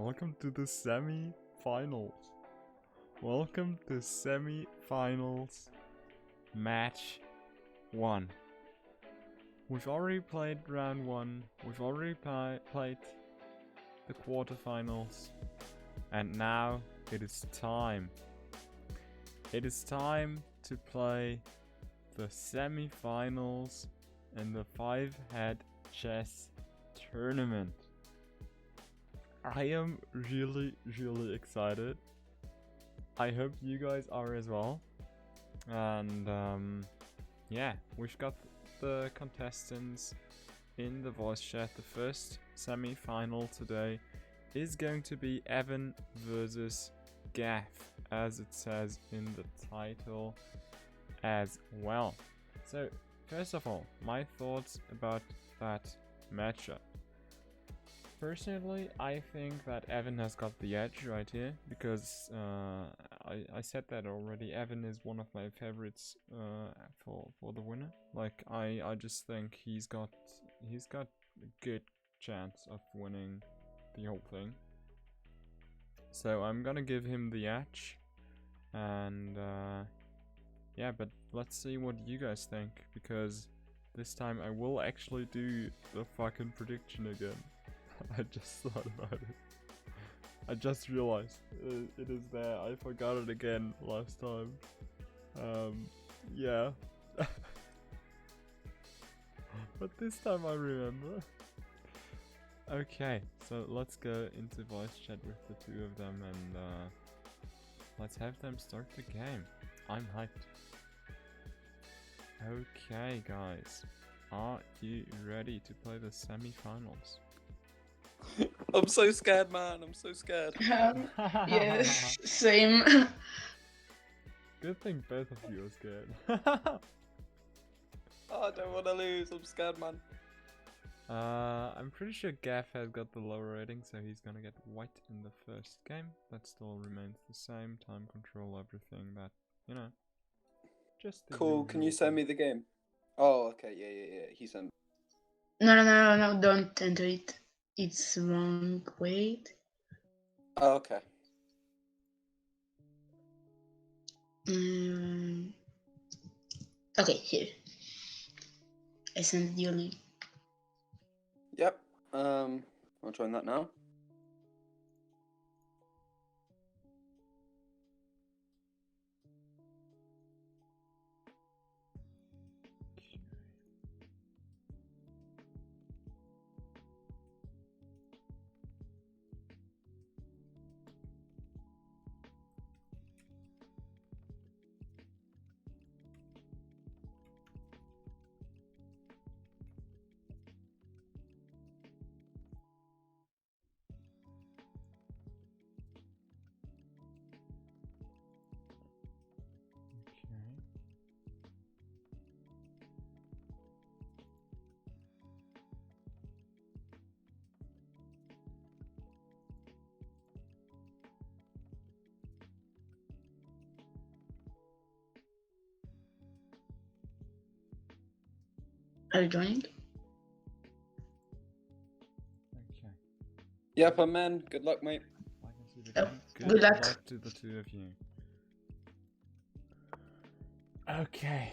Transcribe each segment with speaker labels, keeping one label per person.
Speaker 1: Welcome to the semi-finals. Welcome to semi-finals match 1. We've already played round 1. We've already played the quarterfinals. And now it is time. It is time to play the semi-finals in the 5-head chess tournament. I am really excited. I hope you guys are as well. And yeah, we've got the contestants in the voice chat. The first semi-final today is going to be Evan versus Gaff, as it says in the title as well. So first of all, my thoughts about that matchup. Personally, I think that Evan has got the edge right here, because I said that already. Evan is one of my favorites for the winner. Like I just think he's got a good chance of winning the whole thing. So I'm gonna give him the edge, and yeah, but let's see what you guys think, because this time I will actually do the fucking prediction again. I just thought about it. I just realized it is there. I forgot it again last time. Yeah. But this time I remember. Okay, so let's go into voice chat with the two of them, and let's have them start the game. I'm hyped. Okay, guys. Are you ready to play the semi-finals?
Speaker 2: I'm so scared, man. I'm so scared.
Speaker 3: Yes, same.
Speaker 1: Good thing both of you are scared.
Speaker 2: Oh, I don't want to lose. I'm scared, man.
Speaker 1: I'm pretty sure Gaff has got the lower rating, so he's gonna get white in the first game. That still remains the same. Time control, everything that, you know. Just the
Speaker 2: Cool. Can you
Speaker 1: usual
Speaker 2: send
Speaker 1: thing.
Speaker 2: me the game? Oh, okay. Yeah. He sent.
Speaker 3: No, don't enter it. It's wrong. Wait.
Speaker 2: Oh, okay.
Speaker 3: Okay, here. I sent you a link.
Speaker 2: Yep. I'll join that now.
Speaker 3: Are you joining?
Speaker 1: Okay.
Speaker 2: Yep, I'm in. Good luck, mate.
Speaker 1: I can see the game.
Speaker 3: Good luck.
Speaker 1: To the two of you. Okay.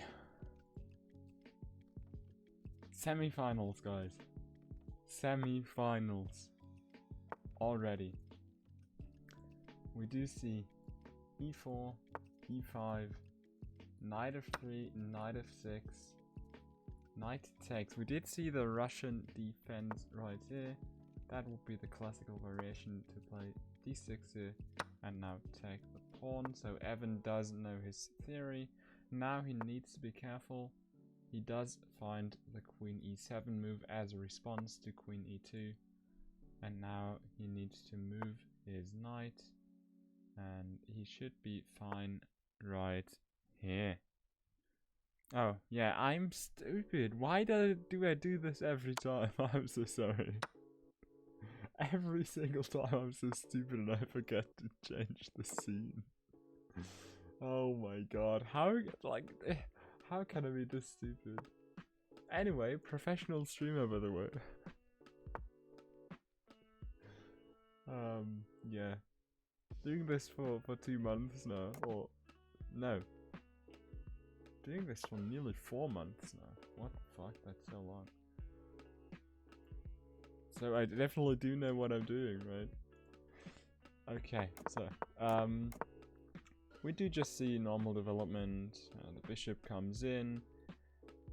Speaker 1: Semi-finals, guys. Semi-finals. Already. We do see e4, e5, knight of 3, knight of 6, knight takes. We did see the Russian defense right here. That would be the classical variation to play d6 here, and now take the pawn. So Evan does know his theory. Now he needs to be careful. He does find the queen e7 move as a response to queen e2. And now he needs to move his knight. And he should be fine right here. Oh, yeah, I'm stupid. Why do I do this every time? I'm so sorry. Every single time I'm so stupid and I forget to change the scene. Oh my god, how can I be this stupid? Anyway, professional streamer, by the way. Yeah. Doing this for 2 months now, or no. Doing this for nearly 4 months now. What the fuck? That's so long. So I definitely do know what I'm doing, right? Okay, so we do just see normal development. The bishop comes in.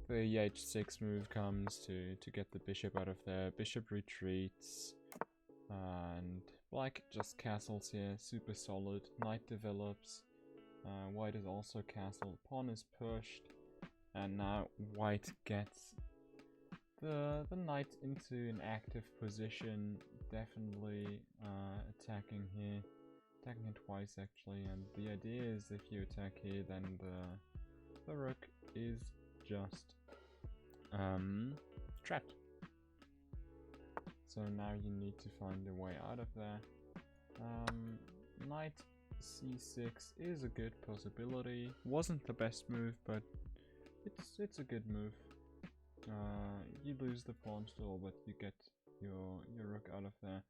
Speaker 1: The h6 move comes to get the bishop out of there. Bishop retreats. And black just castles here, super solid. Knight develops. White is also castled. Pawn is pushed. And now white gets the knight into an active position. Definitely attacking here. Attacking it twice actually. And the idea is if you attack here, then the rook is just trapped. So now you need to find a way out of there. Knight c6 is a good possibility. Wasn't the best move, but it's a good move. You lose the pawn still, but you get your rook out of there.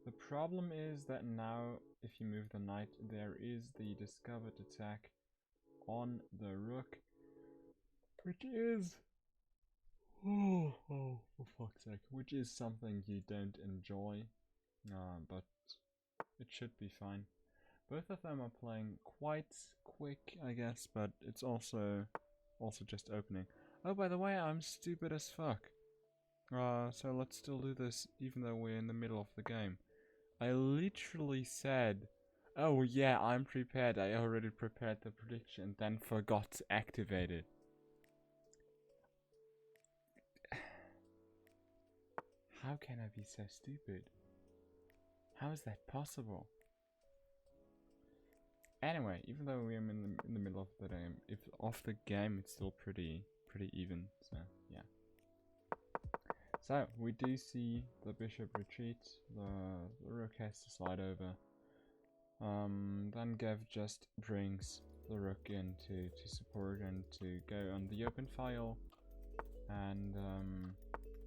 Speaker 1: The problem is that now, if you move the knight, there is the discovered attack on the rook, which is oh, for fuck's sake, which is something you don't enjoy, but it should be fine. Both of them are playing quite quick, I guess, but it's also just opening. Oh, by the way, I'm stupid as fuck. So let's still do this, even though we're in the middle of the game. I literally said, oh yeah, I'm prepared. I already prepared the prediction, then forgot to activate it. How can I be so stupid? How is that possible? Anyway, even though we're in the middle of the game, it's still pretty even. So yeah. So we do see the bishop retreat. The rook has to slide over. Then Gav just brings the rook in to support and to go on the open file, and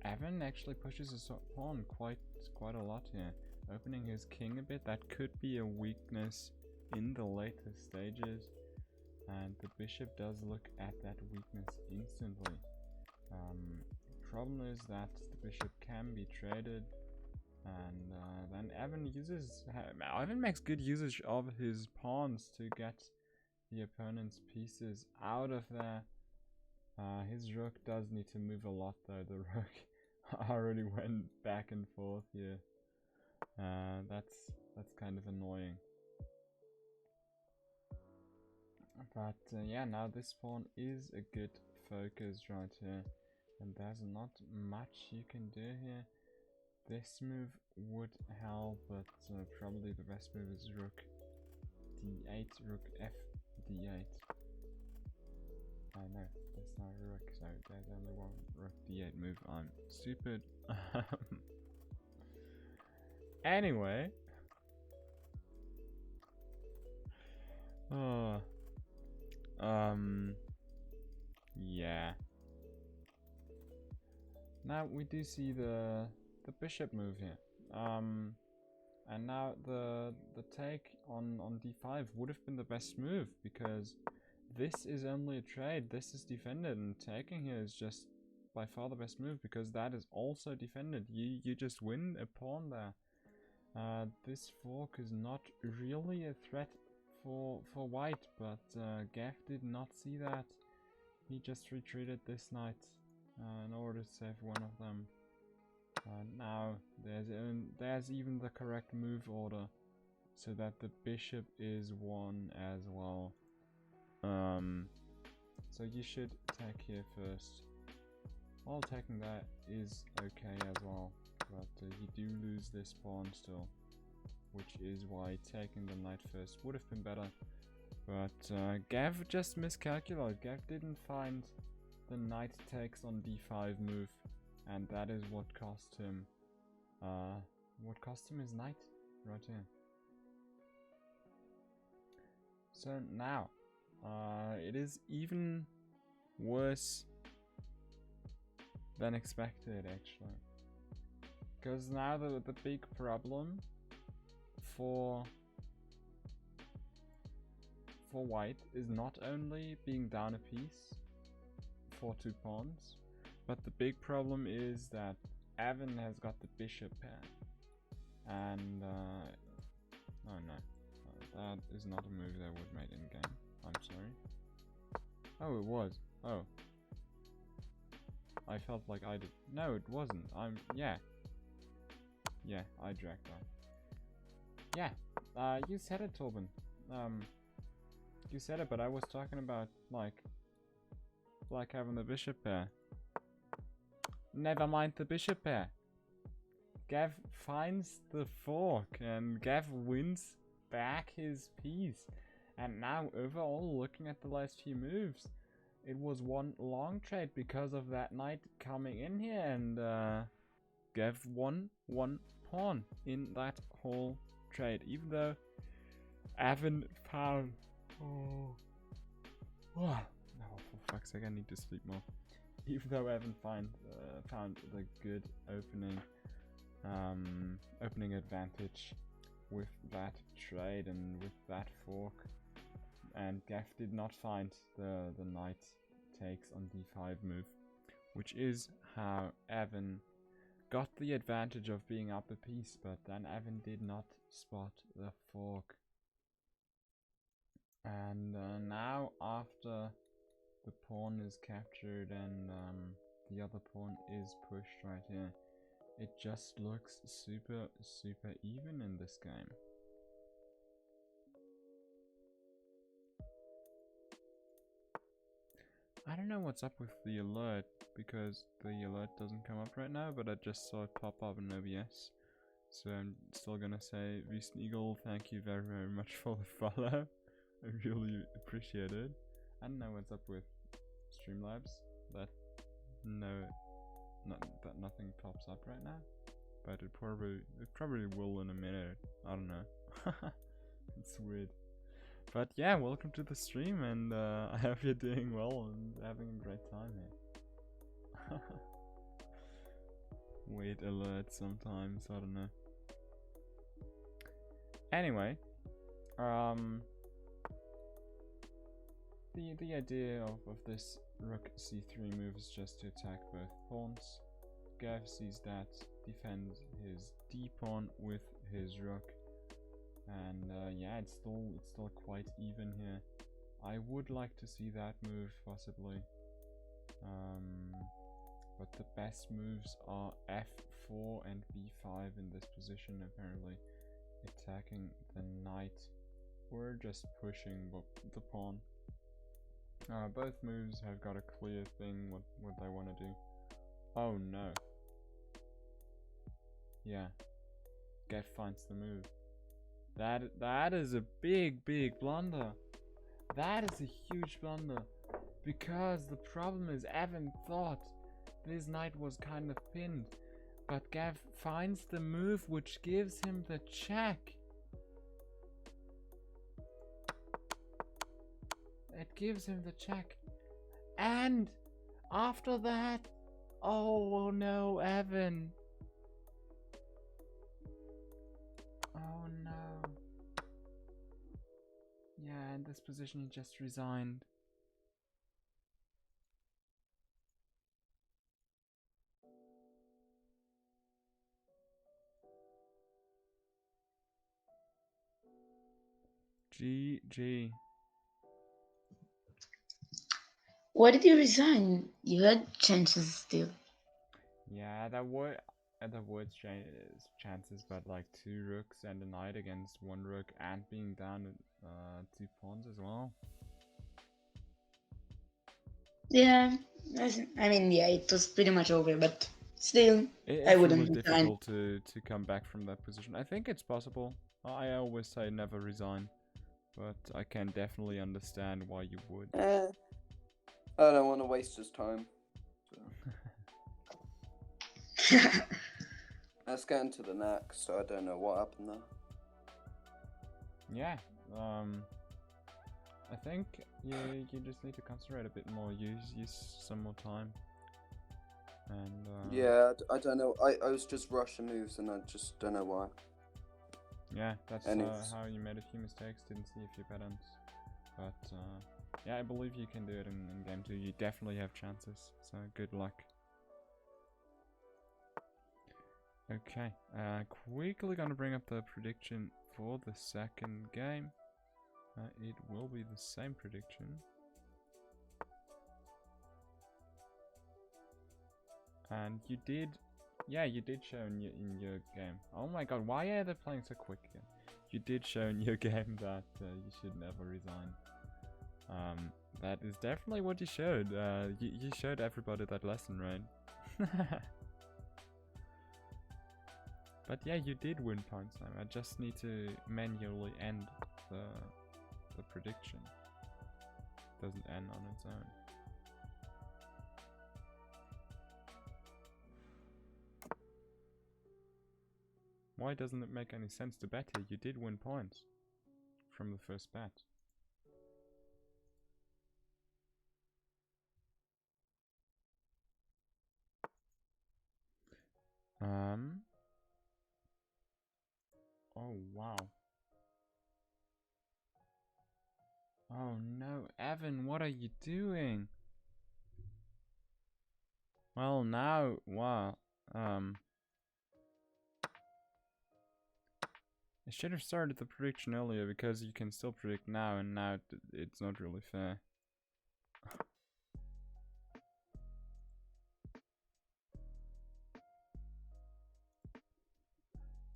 Speaker 1: Evan actually pushes his pawn quite a lot here, opening his king a bit. That could be a weakness in the later stages, and the bishop does look at that weakness instantly. Problem is that the bishop can be traded, and then Evan makes good usage of his pawns to get the opponent's pieces out of there. His rook does need to move a lot though. The rook already went back and forth here. That's kind of annoying. But yeah, now this pawn is a good focus right here, and there's not much you can do here. This move would help, but probably the best move is rook d8, rook f d8. No, that's not a rook, so there's only one rook d8 move. I'm stupid. Anyway. Yeah. Now we do see the bishop move here. And now the take on d5 would have been the best move, because this is only a trade, this is defended, and taking here is just by far the best move, because that is also defended. You just win a pawn there. This fork is not really a threat for white, but Gav did not see that. He just retreated this knight in order to save one of them. Now there's even the correct move order, so that the bishop is won as well. So you should attack here first. While attacking that is okay as well, but you do lose this pawn still, which is why taking the knight first would have been better. But Gav just miscalculated. Gav didn't find the knight takes on d5 move, and that is what cost him his knight right here. So now it is even worse than expected, actually, because now the big problem for white is not only being down a piece for 2 pawns, but the big problem is that Evan has got the bishop pair. And, oh no, that is not a move that I would make in game. I'm sorry. Oh, it was. Oh. I felt like I did. No, it wasn't. Yeah. Yeah, I dragged that. Yeah, you said it, Torben. You said it, but I was talking about, like having the bishop pair. Never mind the bishop pair. Gav finds the fork, and Gav wins back his piece. And now, overall, looking at the last few moves, it was one long trade because of that knight coming in here, and Gav won 1 pawn in that whole trade, even though Evan found... Oh, for fuck's sake, I need to sleep more. Even though Evan found the good opening advantage with that trade and with that fork, and Gav did not find the knight takes on d5 move, which is how Evan got the advantage of being up a piece, but then Evan did not spot the fork. And now, after the pawn is captured and the other pawn is pushed right here, it just looks super even in this game. I don't know what's up with the alert, because the alert doesn't come up right now, but I just saw it pop up in OBS. So I'm still gonna say, Eagle, thank you very much for the follow. I really appreciate it. I don't know what's up with Streamlabs, that nothing pops up right now, but it probably will in a minute. I don't know. It's weird. But yeah, welcome to the stream, and I hope you're doing well and having a great time here. Wait alert sometimes, I don't know. Anyway, the idea of this rook c3 move is just to attack both pawns. Gav sees that, defends his d pawn with his rook, and yeah, it's still quite even here. I would like to see that move possibly, but the best moves are f4 and b5 in this position, apparently attacking the knight or just pushing the pawn. Both moves have got a clear thing what they want to do. Oh no. Yeah. Gav finds the move. That is a big blunder. That is a huge blunder. Because the problem is Evan thought this knight was kind of pinned. But Gav finds the move which gives him the check. It gives him the check. And after that, oh no, Evan. Oh no. Yeah, in this position he just resigned. GG.
Speaker 3: Why did you resign? You had chances still.
Speaker 1: Yeah, there were chances, but like 2 rooks and a knight against 1 rook and being down 2 pawns as well.
Speaker 3: Yeah, I mean, yeah, it was pretty much over, but still, I wouldn't
Speaker 1: It's
Speaker 3: resign.
Speaker 1: difficult to come back from that position. I think it's possible. I always say never resign, but I can definitely understand why you would.
Speaker 2: I don't want to waste his time. So. Let's get into the next, so I don't know what happened there.
Speaker 1: Yeah, I think you just need to concentrate a bit more, use some more time. And
Speaker 2: yeah, I don't know, I was just rushing moves and I just don't know why.
Speaker 1: Yeah, that's
Speaker 2: And it's
Speaker 1: how you made a few mistakes, didn't see a few patterns. But yeah, I believe you can do it in game 2. You definitely have chances, so good luck. Okay, quickly gonna bring up the prediction for the second game. It will be the same prediction. And you did, yeah, you did show in your game. Oh my god, why are they playing so quick again? You did show in your game that you should never resign. That is definitely what you showed. You showed everybody that lesson, right? But yeah, you did win points now. I just need to manually end the prediction. Doesn't end on its own. Why doesn't it make any sense to bet here? You did win points from the first bet. Oh wow. Oh no, Evan, what are you doing? Well now, wow. I should have started the prediction earlier because you can still predict now, and now it's not really fair.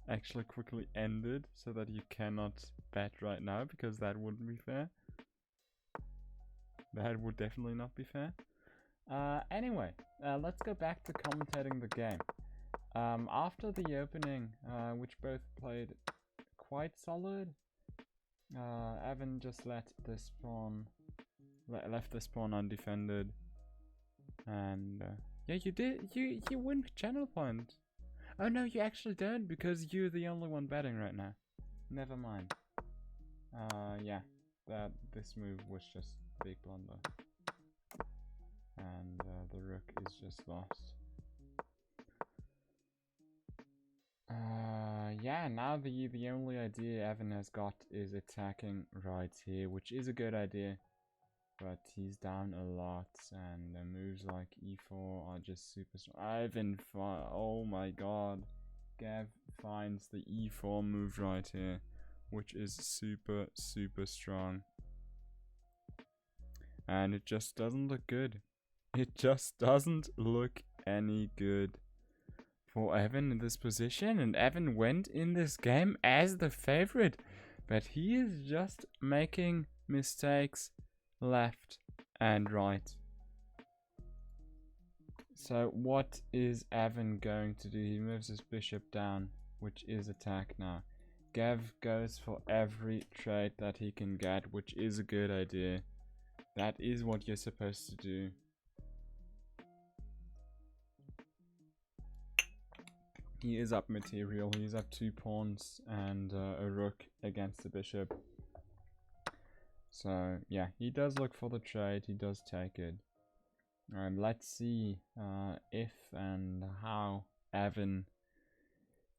Speaker 1: Actually quickly ended so that you cannot bet right now, because that wouldn't be fair. That would definitely not be fair. Anyway, let's go back to commentating the game. After the opening, which both played quite solid, Evan just left the spawn undefended, and yeah, you win channel point. Oh no, you actually don't, because you're the only one betting right now. Never mind. Yeah, this move was just a big blunder, and the rook is just lost. Yeah, now the only idea Evan has got is attacking right here, which is a good idea, but he's down a lot, and moves like e4 are just super strong. Evan, oh my god, Gav finds the e4 move right here, which is super strong, and it just doesn't look good. It just doesn't look any good for Evan in this position, and Evan went in this game as the favorite, but he is just making mistakes left and right. So what is Evan going to do? He moves his bishop down, which is attack now. Gav goes for every trade that he can get, which is a good idea. That is what you're supposed to do. He is up material. He's up 2 pawns and a rook against the bishop. So yeah, he does look for the trade. He does take it. Let's see if and how Evan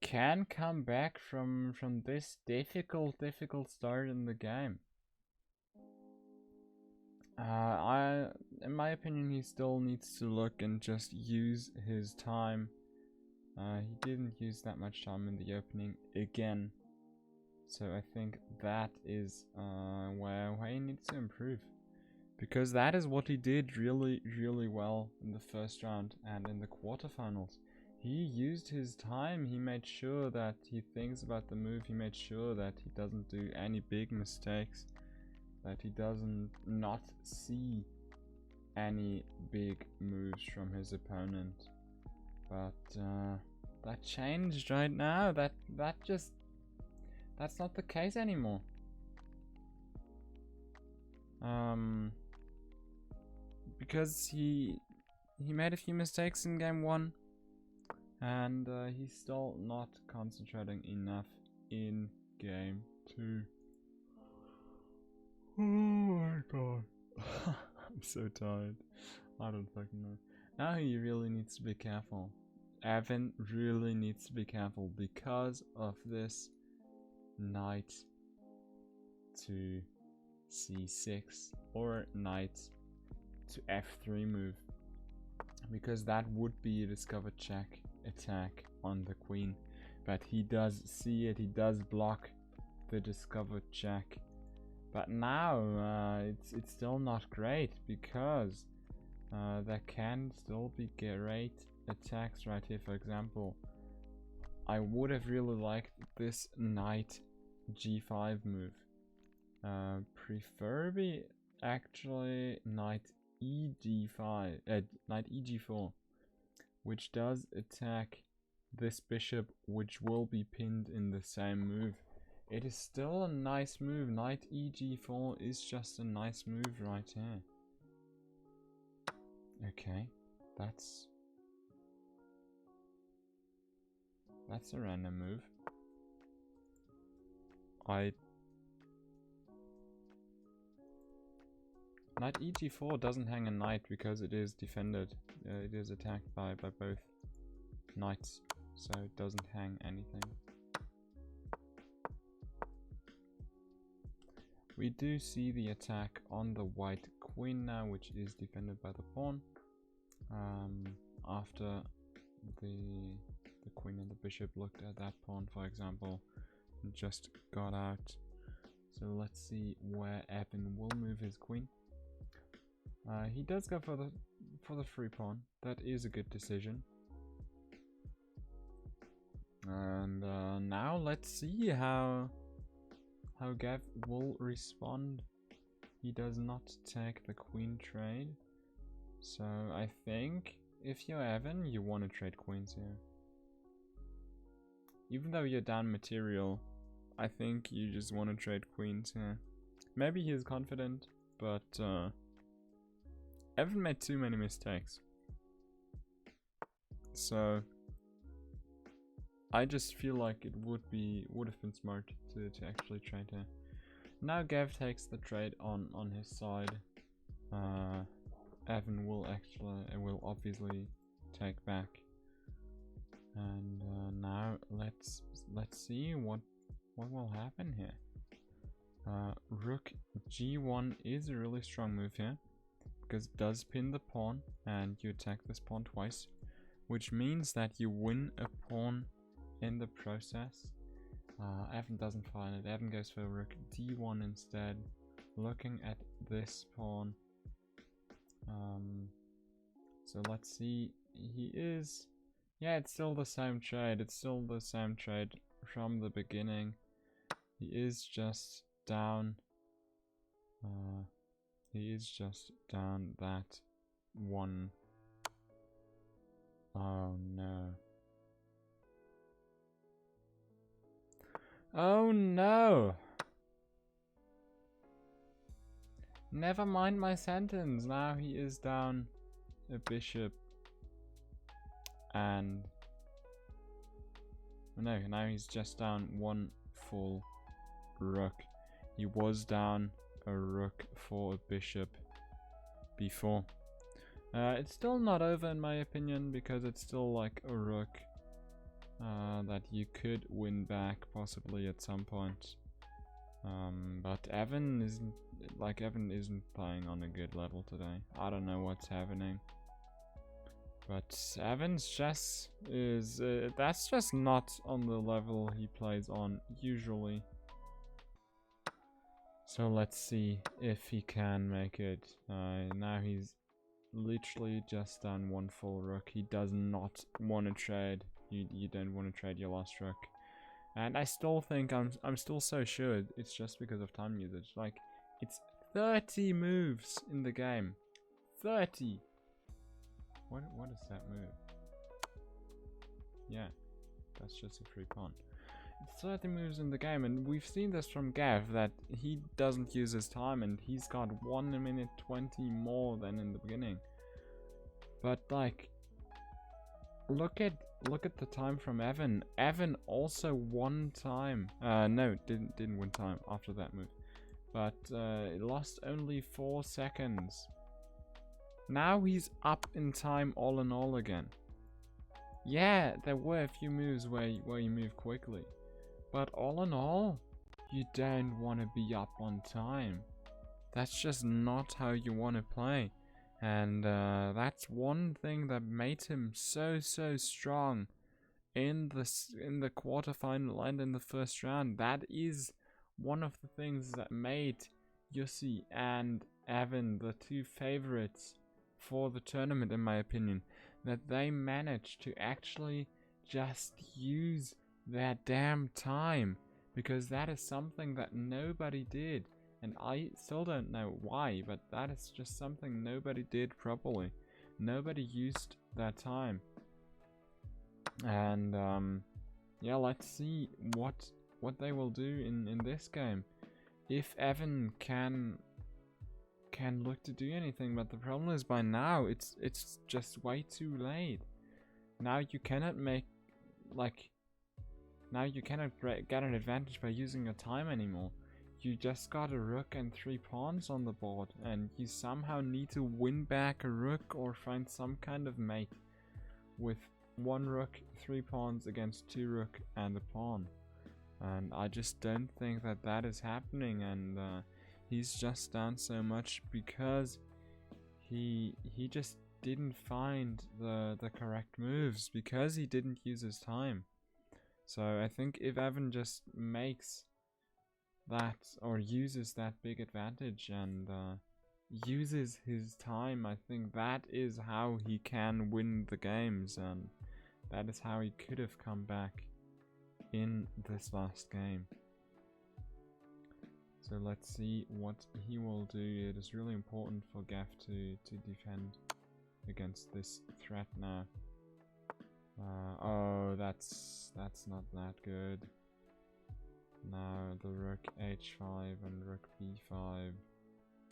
Speaker 1: can come back from this difficult start in the game. In my opinion, he still needs to look and just use his time. He didn't use that much time in the opening again, so I think that is where he needs to improve, because that is what he did really well in the first round and in the quarterfinals. He used his time. He made sure that he thinks about the move. He made sure that he doesn't do any big mistakes, that he doesn't not see any big moves from his opponent. But that changed right now. That's not the case anymore. Because he made a few mistakes in game 1, and he's still not concentrating enough in game 2. Oh my god. I'm so tired. I don't fucking know. Now he really needs to be careful. Evan really needs to be careful because of this knight to c6 or knight to f3 move, because that would be a discover check attack on the queen. But he does see it, he does block the discover check. But now it's still not great, because there can still be great attacks right here. For example, I would have really liked this knight g5 move. Preferably actually knight eg5, knight eg4, which does attack this bishop, which will be pinned in the same move. It is still a nice move. Knight eg4 is just a nice move right here. Okay, that's a random move. Knight eg4 doesn't hang a knight because it is defended. It is attacked by both knights, so it doesn't hang anything. We do see the attack on the white queen now, which is defended by the pawn. After the queen and the bishop looked at that pawn, for example, and just got out. So let's see where Evan will move his queen. He does go for the free pawn. That is a good decision. And now let's see how Gav will respond. He does not take the queen trade. So I think if you're Evan, you want to trade queens here. Even though you're down material, I think you just want to trade queens here. Maybe he's confident, but Evan made too many mistakes. So I just feel like it would have been smart to actually trade here. Now Gav takes the trade on his side. Evan will obviously take back. And now let's see what will happen here. Rook g1 is a really strong move here, because it does pin the pawn and you attack this pawn twice, which means that you win a pawn in the process. Evan doesn't find it. Evan goes for rook d1 instead, looking at this pawn. So let's see. He is, yeah, it's still the same trade. It's still the same trade from the beginning. He is just down. He is just down that one. Oh no. Oh no! Never mind my sentence. Now he is down a bishop. And no, now he's just down one full rook. He was down a rook for a bishop before. It's still not over in my opinion, because it's still like a rook that you could win back possibly at some point. But Evan isn't playing on a good level today. I don't know what's happening. But Evan's chess is that's just not on the level he plays on usually. So let's see if he can make it. Now he's literally just done one full rook. He does not want to trade. You don't want to trade your last rook. And I still think I'm still so sure it's just because of time usage. Like, it's 30 moves in the game. 30. What is that move? Yeah, that's just a free pawn. It's 30 moves in the game, and we've seen this from Gav, that he doesn't use his time, and he's got 1 minute 20 more than in the beginning. But like, look at the time from Evan. Evan also won time. No, didn't win time after that move, but lost only 4 seconds. Now he's up in time all in all again. Yeah, there were a few moves where you move quickly, But all in all, you don't want to be up on time. That's just not how you want to play. And that's one thing that made him so strong in the quarterfinal and in the first round. That is one of the things that made Yussi and Evan the two favorites for the tournament, in my opinion. That they managed to actually just use their damn time, because that is something that nobody did. And I still don't know why, but that is just something nobody did properly. Nobody used their time. And yeah, let's see what they will do in this game. If Evan can look to do anything, but the problem is by now it's just way too late. Now you cannot make now you cannot get an advantage by using your time anymore. You just got a rook and 3 pawns on the board, and you somehow need to win back a rook or find some kind of mate with 1 rook, 3 pawns against 2 rook and a pawn. And I just don't think that that is happening, and he's just down so much because he just didn't find the correct moves, because he didn't use his time. So I think if Evan just makes that, or uses that big advantage and uses his time, I think that is how he can win the games, and that is how he could have come back in this last game. So let's see what he will do. It is really important for Gav to defend against this threat now. Oh, that's not that good. Now the rook h5 and rook b5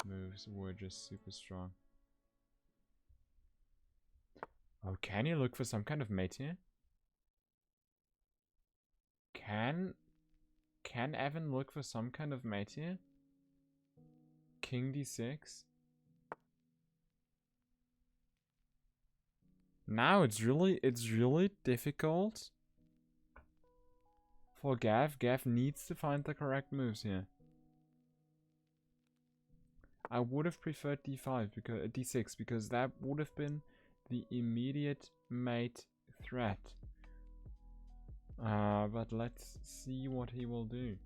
Speaker 1: moves were just super strong. Oh, can you look for some kind of mate here? Can Evan look for some kind of mate here? King d6. Now it's really difficult for Gav. Gav needs to find the correct moves here. I would have preferred d5 because d6, because that would have been the immediate mate threat. But let's see what he will do.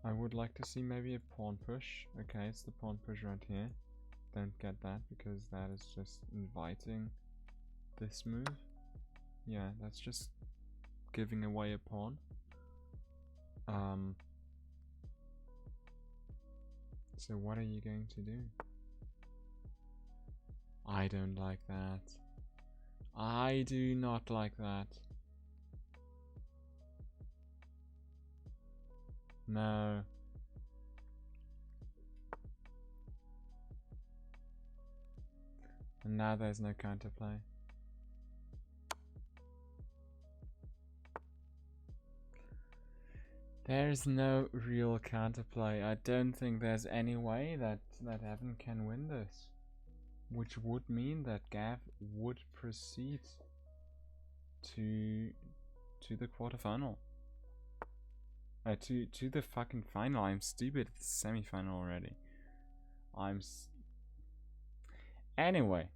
Speaker 1: I would like to see maybe a pawn push. Okay, it's the pawn push right here. Don't get that, because that is just inviting this move. Yeah, that's just giving away a pawn. So what are you going to do? I don't like that. I do not like that. No. And now there's no counterplay. There's no real counterplay. I don't think there's any way that Evan can win this. Which would mean that Gav would proceed to the quarterfinal. To the fucking final. I'm stupid. It's semi-final already. Anyway.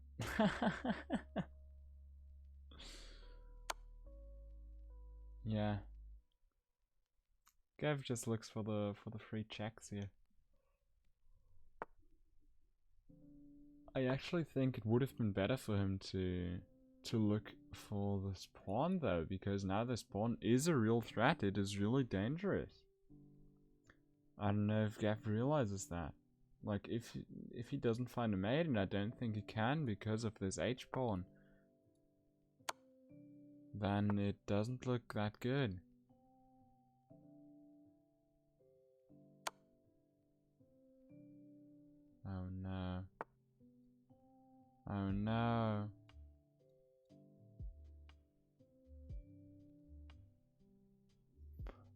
Speaker 1: Yeah. Gav just looks for the free checks here. I actually think it would have been better for him to look for this pawn though, because now this pawn is a real threat. It is really dangerous. I don't know if Gav realizes that. Like, if he doesn't find a mate, and I don't think he can because of this h-pawn, then it doesn't look that good. Oh no. Oh no.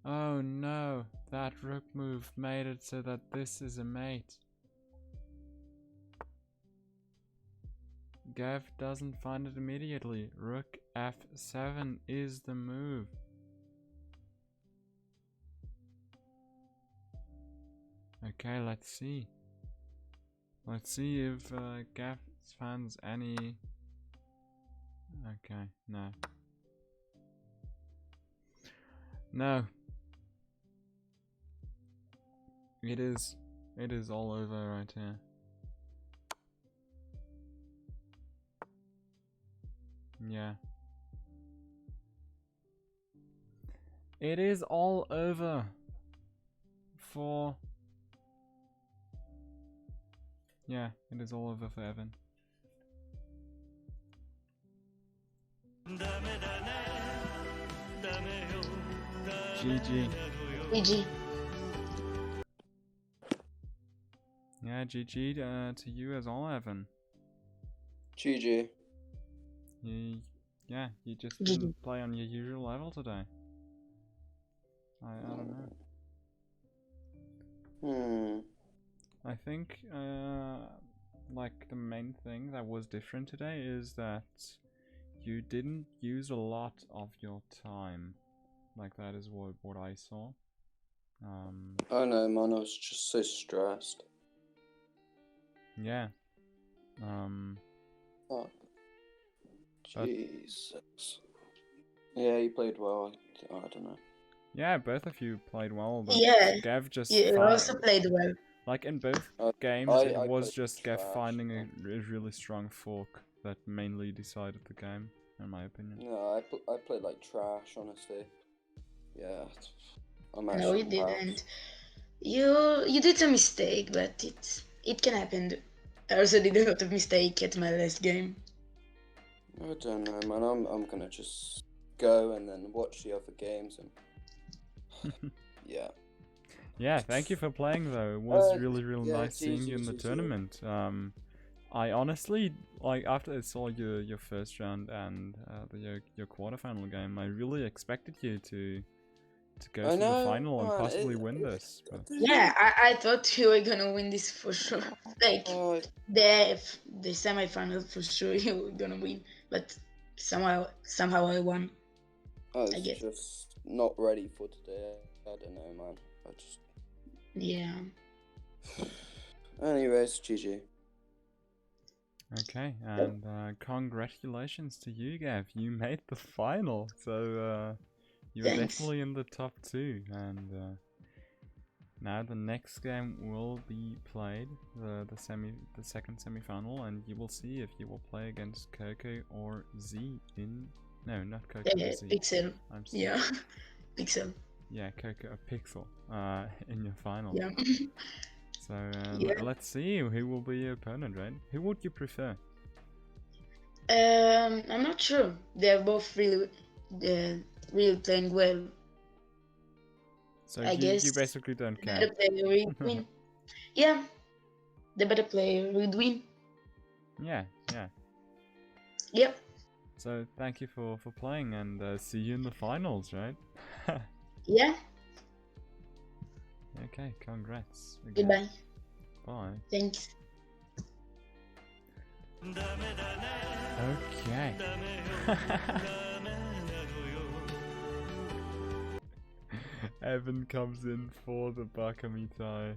Speaker 1: Oh no, that rook move made it so that this is a mate. Gav doesn't find it immediately. Rook F7 is the move. Okay, let's see. Let's see if Gav fans any. Okay, no. No. It is all over right here. Yeah. It is all over for... Yeah, it is all over for Evan. GG.
Speaker 3: GG.
Speaker 1: Yeah, GG to you as all, Evan.
Speaker 2: GG.
Speaker 1: Yeah, you just
Speaker 3: GG.
Speaker 1: didn't play on your usual level today. I don't know. I think like the main thing that was different today is that you didn't use a lot of your time. Like that is what I saw.
Speaker 2: Oh no, man, I was just so stressed.
Speaker 1: Yeah.
Speaker 2: Oh. Jesus. Yeah, you played well. I don't know.
Speaker 1: Yeah, both of you played well, but
Speaker 3: Yeah.
Speaker 1: Gav just
Speaker 3: You also played well.
Speaker 1: like in both games, it was just Gav finding a really strong fork that mainly decided the game, in my opinion.
Speaker 2: No, I played like trash, honestly. Yeah, I'm actually
Speaker 3: No, you didn't. You did a mistake, but it can happen. I also did a lot of mistake at my last game.
Speaker 2: I don't know, man. I'm gonna just go and then watch the other games and yeah.
Speaker 1: Yeah, thank you for playing though. It was really nice seeing you in the
Speaker 2: GG.
Speaker 1: tournament. I honestly, like, after I saw your first round and your quarterfinal game, I really expected you to go to the final and possibly win this. But...
Speaker 3: Yeah, I thought you were gonna win this for sure. Like the semifinal for sure you were gonna win, but somehow I won.
Speaker 2: I was just not ready for today. I don't know, man. I just...
Speaker 3: Yeah.
Speaker 2: Anyways, GG.
Speaker 1: Okay, and congratulations to you, Gav. You made the final, so you're definitely in the top 2. And now the next game will be played, the second semi-final, and you will see if you will play against Coco or Z in... No, not Coco, Z.
Speaker 3: Pixel. Yeah, Pixel.
Speaker 1: Yeah, Coco or Pixel in your final.
Speaker 3: Yeah.
Speaker 1: So let's see who will be your opponent, right? Who would you prefer?
Speaker 3: I'm not sure. They're both really playing well.
Speaker 1: So
Speaker 3: I guess
Speaker 1: you basically don't care.
Speaker 3: The better player would win. Yeah, the better player would win.
Speaker 1: Yeah.
Speaker 3: Yep.
Speaker 1: So thank you for playing, and see you in the finals, right?
Speaker 3: Yeah.
Speaker 1: Okay, congrats. Again.
Speaker 3: Goodbye.
Speaker 1: Bye.
Speaker 3: Thanks.
Speaker 1: Okay. Evan comes in for the Bakamitai.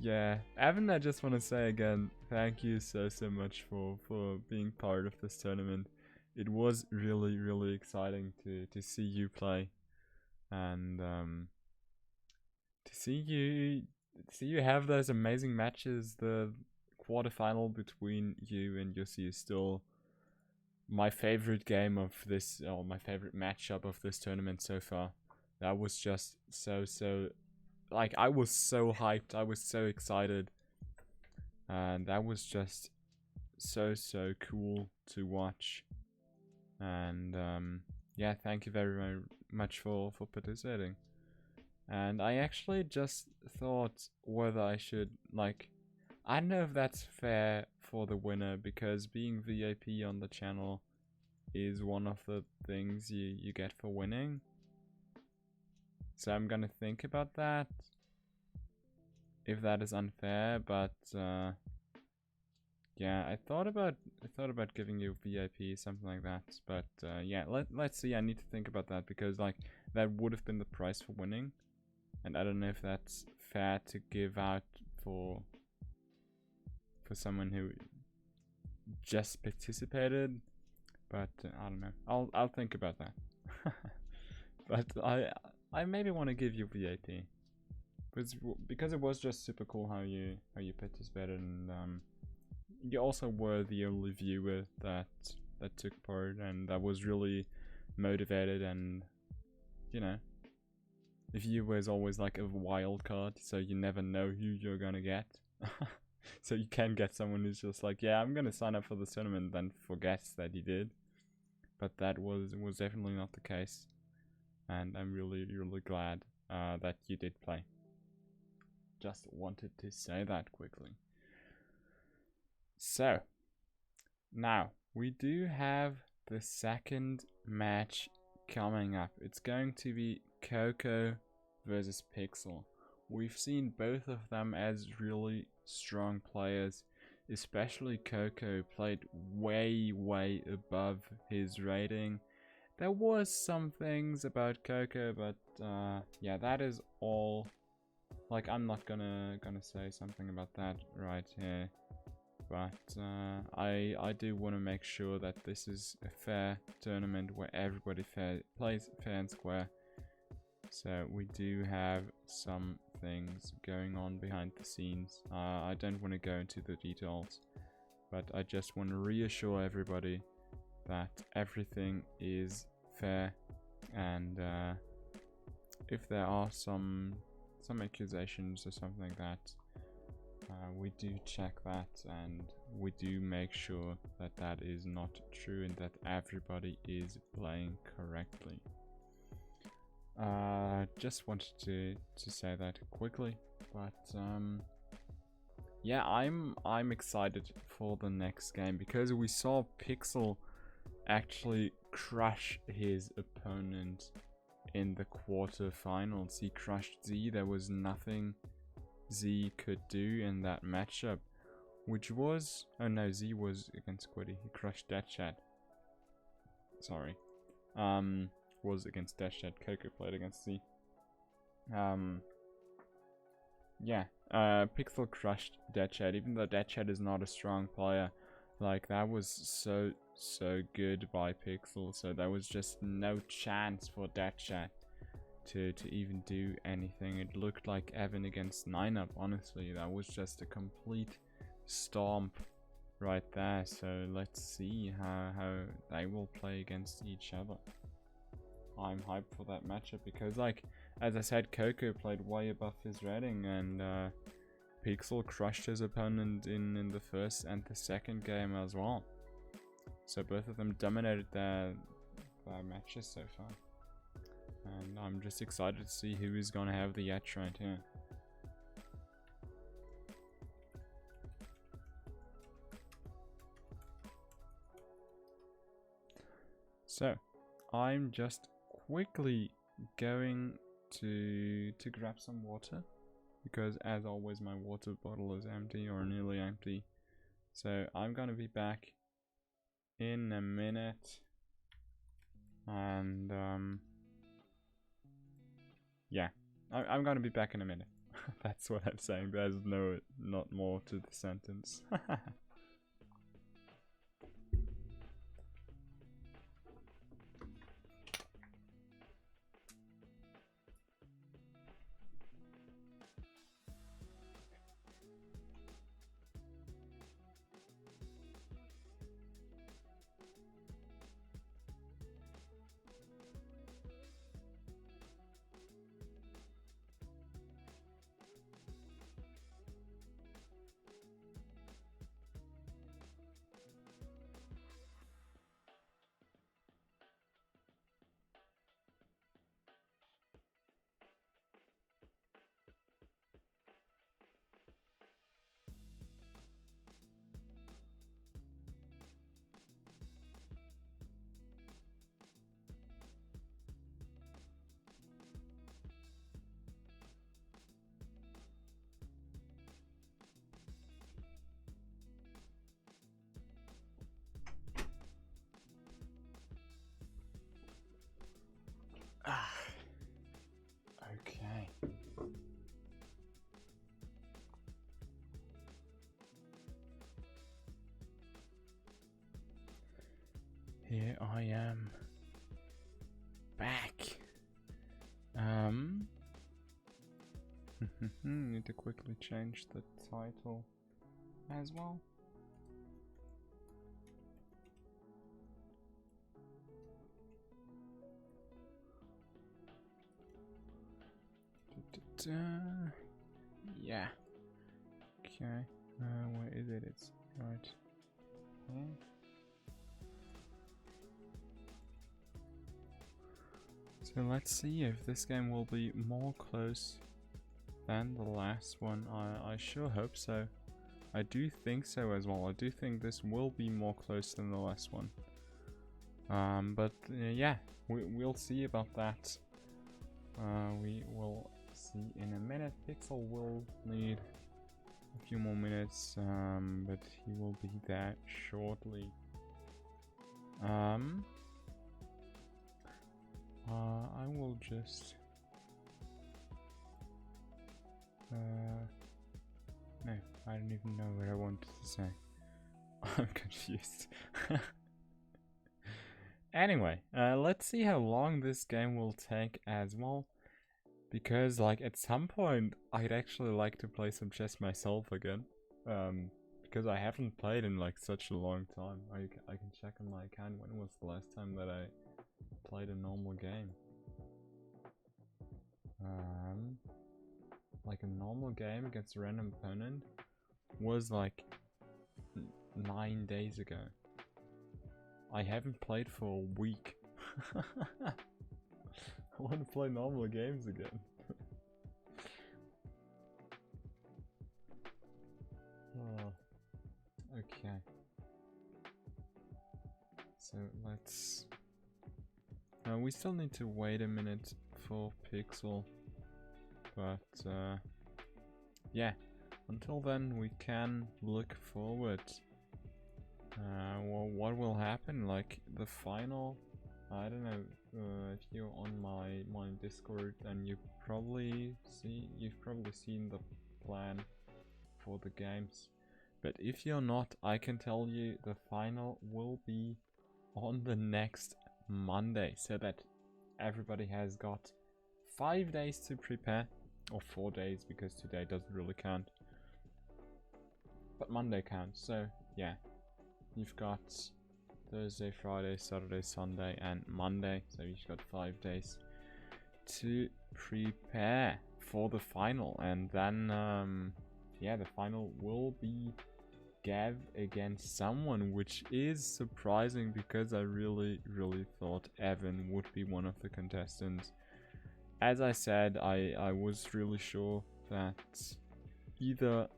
Speaker 1: Yeah, Evan, I just want to say again, thank you so much for being part of this tournament. It was really exciting to see you play, and to see you have those amazing matches. The quarterfinal between you and Yossi is still my favorite game of this, or my favorite matchup of this tournament so far. That was just so like, I was so hyped, I was so excited, and that was just so cool to watch. And yeah, thank you very much for participating. And I actually just thought whether I should, like, I don't know if that's fair for the winner, because being VIP on the channel is one of the things you get for winning. So I'm gonna think about that, if that is unfair, but yeah, I thought about giving you VIP, something like that, but yeah, let's see. I need to think about that because like that would have been the price for winning, and I don't know if that's fair to give out for someone who just participated, but I don't know. I'll think about that. But I maybe want to give you VIP because it was just super cool how you participated, and you also were the only viewer that took part and that was really motivated, and you know, the viewer is always like a wild card, so you never know who you're gonna get. So you can get someone who's just like, yeah, I'm gonna sign up for the tournament, then forgets that he did. But that was definitely not the case, and I'm really glad that you did play. Just wanted to say that quickly. So now we do have the second match coming up. It's going to be Coco versus Pixel. We've seen both of them as really strong players, especially Coco played way above his rating. There was some things about Coco, but yeah, that is all. Like, I'm not gonna say something about that right here, but I do want to make sure that this is a fair tournament where everybody plays fair and square. So we do have some things going on behind the scenes. I don't want to go into the details, but I just want to reassure everybody that everything is fair, and if there are some accusations or something like that, we do check that and we do make sure that that is not true and that everybody is playing correctly. Just wanted to say that quickly, but yeah, I'm excited for the next game because we saw Pixel actually crush his opponent in the quarterfinals. He crushed Z. There was nothing Z could do in that matchup, which was, oh no, Z was against Quiddy. He crushed Deadchat. Sorry. Was against Deadchat. Coco played against Z. Yeah, Pixel crushed Deadchat, even though Deadchat is not a strong player. Like, that was so good by Pixel, so there was just no chance for Deadchat to even do anything. It looked like Evan against 9up, honestly. That was just a complete stomp right there, so let's see how they will play against each other. I'm hyped for that matchup because, like, as I said, Coco played way above his rating, and Pixel crushed his opponent in the first and the second game as well. So both of them dominated their matches so far. And I'm just excited to see who is going to have the edge right here. So, I'm just quickly going to grab some water, because as always my water bottle is empty or nearly empty. So I'm gonna be back in a minute, and yeah, I'm gonna be back in a minute. That's what I'm saying. There's not more to the sentence. Here I am. Back. Need to quickly change the title as well. Yeah. Okay. Where is it? It's right here. So let's see if this game will be more close than the last one. I sure hope so. I do think so as well. I do think this will be more close than the last one. But yeah, we'll see about that. We will see in a minute. Pixel will need a few more minutes, but he will be there shortly. I will just no, I don't even know what I wanted to say. I'm confused. Anyway, let's see how long this game will take as well, because like at some point I'd actually like to play some chess myself again, because I haven't played in like such a long time. I can check on my account when was the last time that I played a normal game. Like a normal game against a random opponent was like 9 days ago. I haven't played for a week. I want to play normal games again. Oh, okay. So let's... we still need to wait a minute for Pixel. But yeah, until then we can look forward. Well, what will happen? Like the final, I don't know. If you're on my Discord, then you've probably seen the plan for the games. But if you're not, I can tell you the final will be on the next Monday, so that everybody has got 5 days to prepare, or 4 days because today doesn't really count. But Monday counts, so yeah. You've got Thursday, Friday, Saturday, Sunday, and Monday. So you've got 5 days to prepare for the final. And then, yeah, the final will be Gav against someone, which is surprising because I really thought Evan would be one of the contestants. As I said, I was really sure that either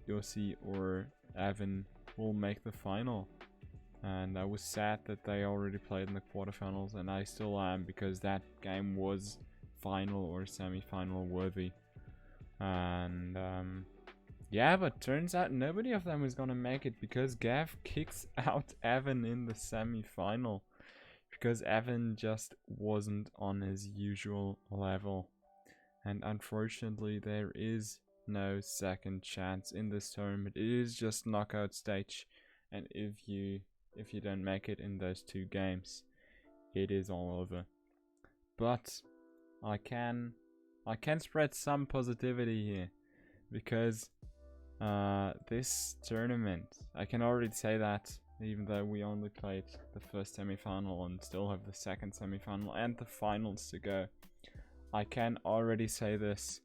Speaker 1: Yossi or Evan will make the final, and I was sad that they already played in the quarterfinals, and I still am, because that game was final or semi-final worthy. And yeah, but turns out nobody of them is gonna make it, because Gav kicks out Evan in the semi-final, because Evan just wasn't on his usual level. And unfortunately there is no second chance in this tournament. It is just knockout stage, and if you don't make it in those 2 games, it is all over. But I can spread some positivity here, because this tournament, I can already say that, even though we only played the first semi-final and still have the second semi-final and the finals to go, I can already say this.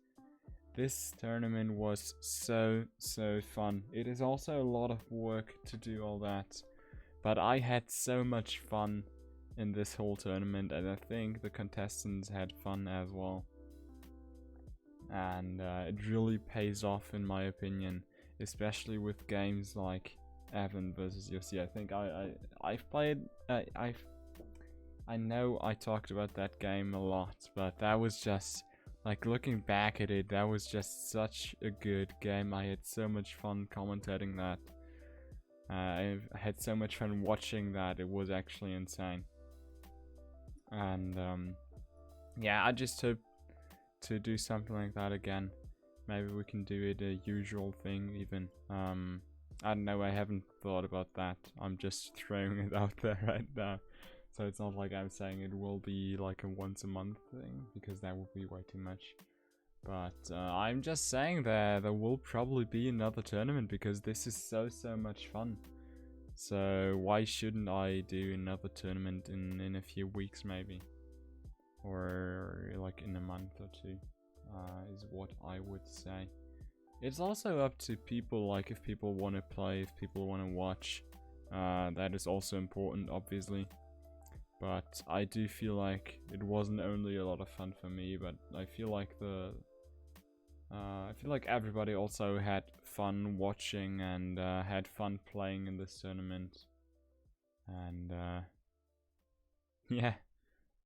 Speaker 1: This tournament was so fun. It is also a lot of work to do all that, but I had so much fun in this whole tournament, and I think the contestants had fun as well. And it really pays off, in my opinion, especially with games like Evan versus Yossi. I think I've played. I know I talked about that game a lot, but that was just, like, looking back at it, that was just such a good game. I had so much fun commentating that. I had so much fun watching that. It was actually insane. And yeah, I just hope to do something like that again. Maybe we can do it a usual thing even. I don't know, I haven't thought about that. I'm just throwing it out there right now. So it's not like I'm saying it will be like a once a month thing, because that would be way too much. But I'm just saying there will probably be another tournament, because this is so much fun. So why shouldn't I do another tournament in a few weeks maybe? Or like in a month or two, is what I would say. It's also up to people, like if people want to play, if people want to watch. That is also important, obviously. But I do feel like it wasn't only a lot of fun for me, but I feel like everybody also had fun watching and had fun playing in this tournament. And yeah,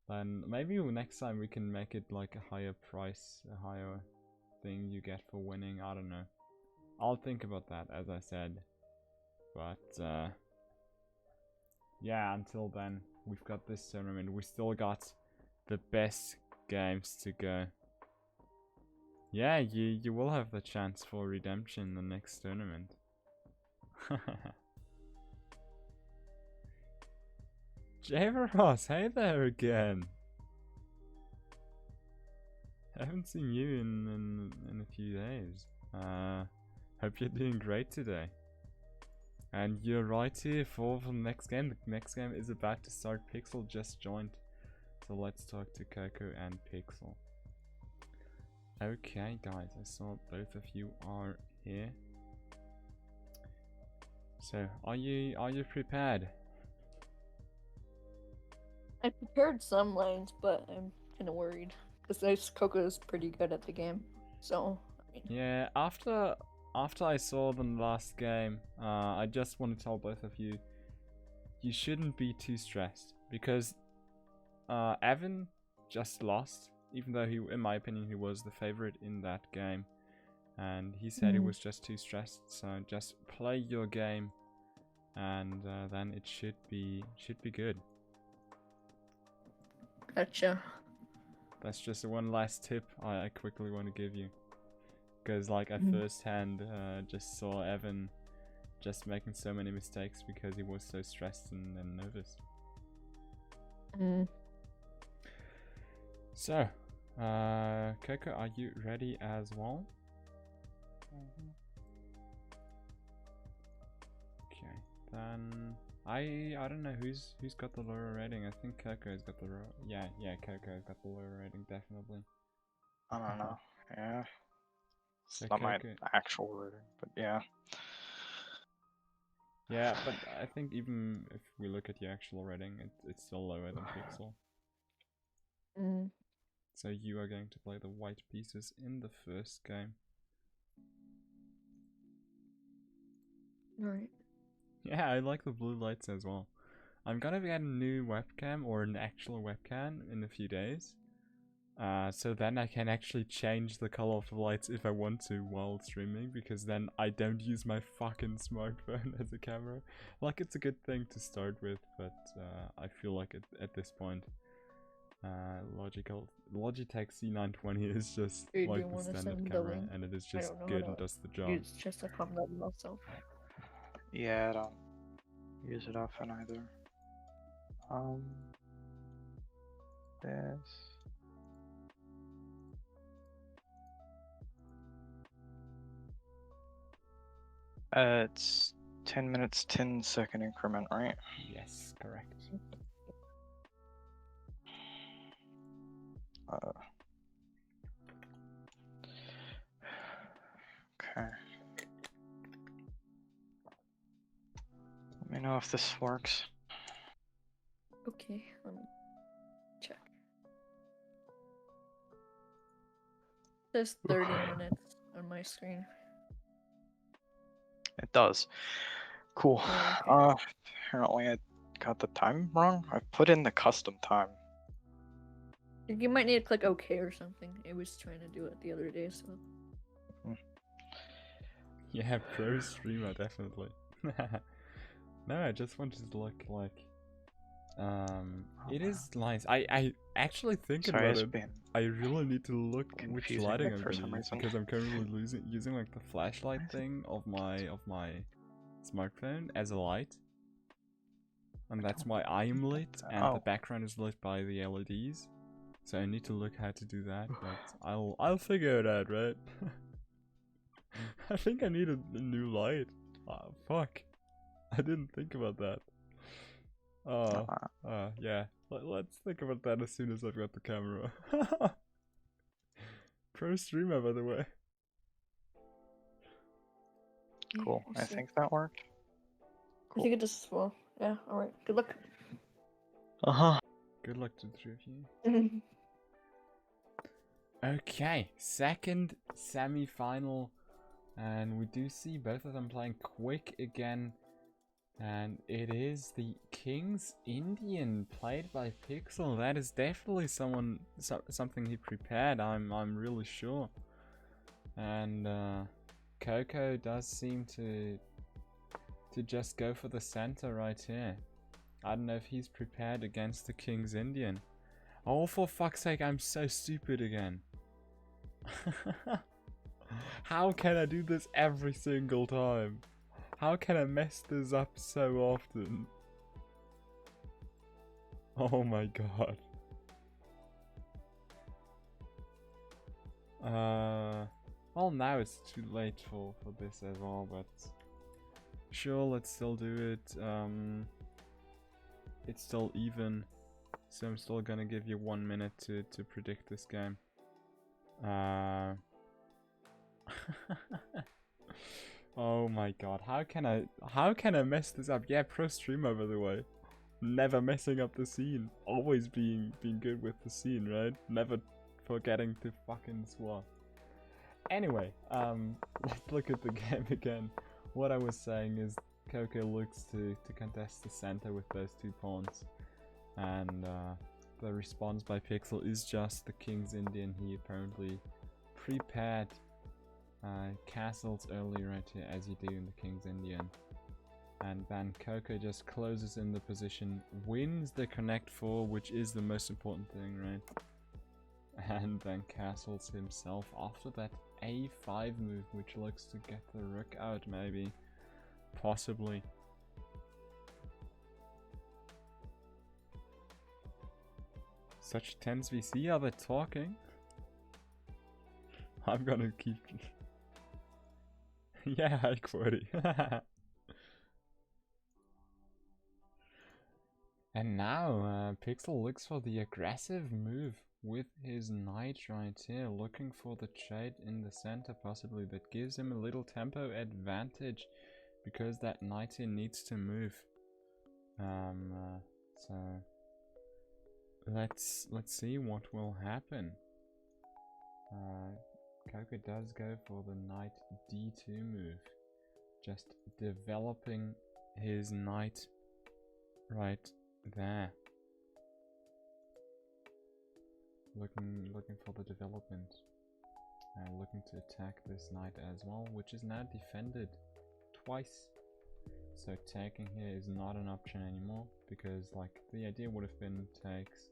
Speaker 1: then maybe next time we can make it like a higher price, a higher thing you get for winning. I don't know. I'll think about that, as I said. But yeah, until then, we've got this tournament. We still got the best games to go. Yeah, you will have the chance for redemption in the next tournament. J-Ross, hey there again. Haven't seen you in a few days. Hope you're doing great today. And you're right here for the next game. The next game is about to start. Pixel just joined. So let's talk to Coco and Pixel. Okay guys, I saw both of you are here. So are you prepared?
Speaker 4: I prepared some lines, but I'm kind of worried because Coco is pretty good at the game. So I mean,
Speaker 1: yeah, after I saw the last game, I just want to tell both of you, you shouldn't be too stressed, because Evan just lost, even though in my opinion, he was the favorite in that game, and he said he was just too stressed. So just play your game, and then it should be good.
Speaker 4: Gotcha.
Speaker 1: That's just one last tip I quickly want to give you. Because like I firsthand just saw Evan just making so many mistakes because he was so stressed and nervous. So, Coco, are you ready as well? Okay, then I don't know who's got the lower rating. I think Coco's got the yeah, Coco's got the lower rating, definitely.
Speaker 5: I don't know. Yeah.
Speaker 1: So
Speaker 5: It's not my
Speaker 1: Coco,
Speaker 5: actual rating, but yeah.
Speaker 1: yeah, but I think even if we look at your actual rating, it's still lower than Pixel. So you are going to play the white pieces in the first game.
Speaker 4: Alright.
Speaker 1: Yeah, I like the blue lights as well. I'm gonna get a new webcam, or an actual webcam, in a few days. So then I can actually change the color of the lights if I want to while streaming, because then I don't use my fucking smartphone as a camera. Like, it's a good thing to start with, but I feel like at this point, Logitech C920 is just like the standard camera, and it is just good and does the job.
Speaker 4: It's just a combat also.
Speaker 5: Yeah, I don't use it often either. This. It's 10 minutes, 10-second increment, right?
Speaker 1: Yes, correct.
Speaker 5: Okay. Let me know if this works.
Speaker 4: Okay, let me check. It says 30 minutes on my screen.
Speaker 5: It does. Cool.
Speaker 4: Oh,
Speaker 5: Apparently I got the time wrong. I put in the custom time.
Speaker 4: You might need to click OK or something. I was trying to do it the other day, so.
Speaker 1: Yeah, pro streamer, definitely. No, I just wanted to look like... it is nice. I actually think about it. I really need to look which lighting I'm gonna use, because I'm currently using like the flashlight thing of my smartphone as a light. And that's why I'm lit, and the background is lit by the LEDs. So I need to look how to do that, but I'll figure it out, right? I think I need a new light. Oh, fuck. I didn't think about that. Yeah. Let's think about that as soon as I've got the camera. Pro streamer, by the way.
Speaker 5: Cool. I think that worked.
Speaker 4: I think it does as well. Yeah, alright. Good luck.
Speaker 1: Good luck to the three of you. Okay, second semi-final. And we do see both of them playing quick again. And it is the King's Indian played by Pixel. That is definitely something he prepared, I'm really sure. And Coco does seem to just go for the center right here. I don't know if he's prepared against the King's Indian. Oh, for fuck's sake, I'm so stupid again. How can I do this every single time? How can I mess this up so often? Oh my god. Well, now it's too late for this as well, but sure, let's still do it. It's still even, so I'm still gonna give you 1 minute to predict this game. Oh my god, how can I mess this up? Yeah, pro streamer, by the way. Never messing up the scene. Always being good with the scene, right? Never forgetting to fucking swap. Anyway, let's look at the game again. What I was saying is Coco looks to contest the center with those 2 pawns. And the response by Pixel is just the King's Indian. He apparently prepared castles early right here, as you do in the King's Indian. And then Coco just closes in the position, wins the connect 4, which is the most important thing, right? And then castles himself after that a5 move, which looks to get the rook out, maybe. Possibly. Such tense VC, are they talking? I'm gonna keep... Yeah, hi Quody. And now, Pixel looks for the aggressive move with his knight right here, looking for the trade in the center possibly that gives him a little tempo advantage, because that knight here needs to move. So let's see what will happen. Coco does go for the knight d2 move, just developing his knight right there. Looking for the development. Looking to attack this knight as well, which is now defended twice. So taking here is not an option anymore, because like the idea would have been takes,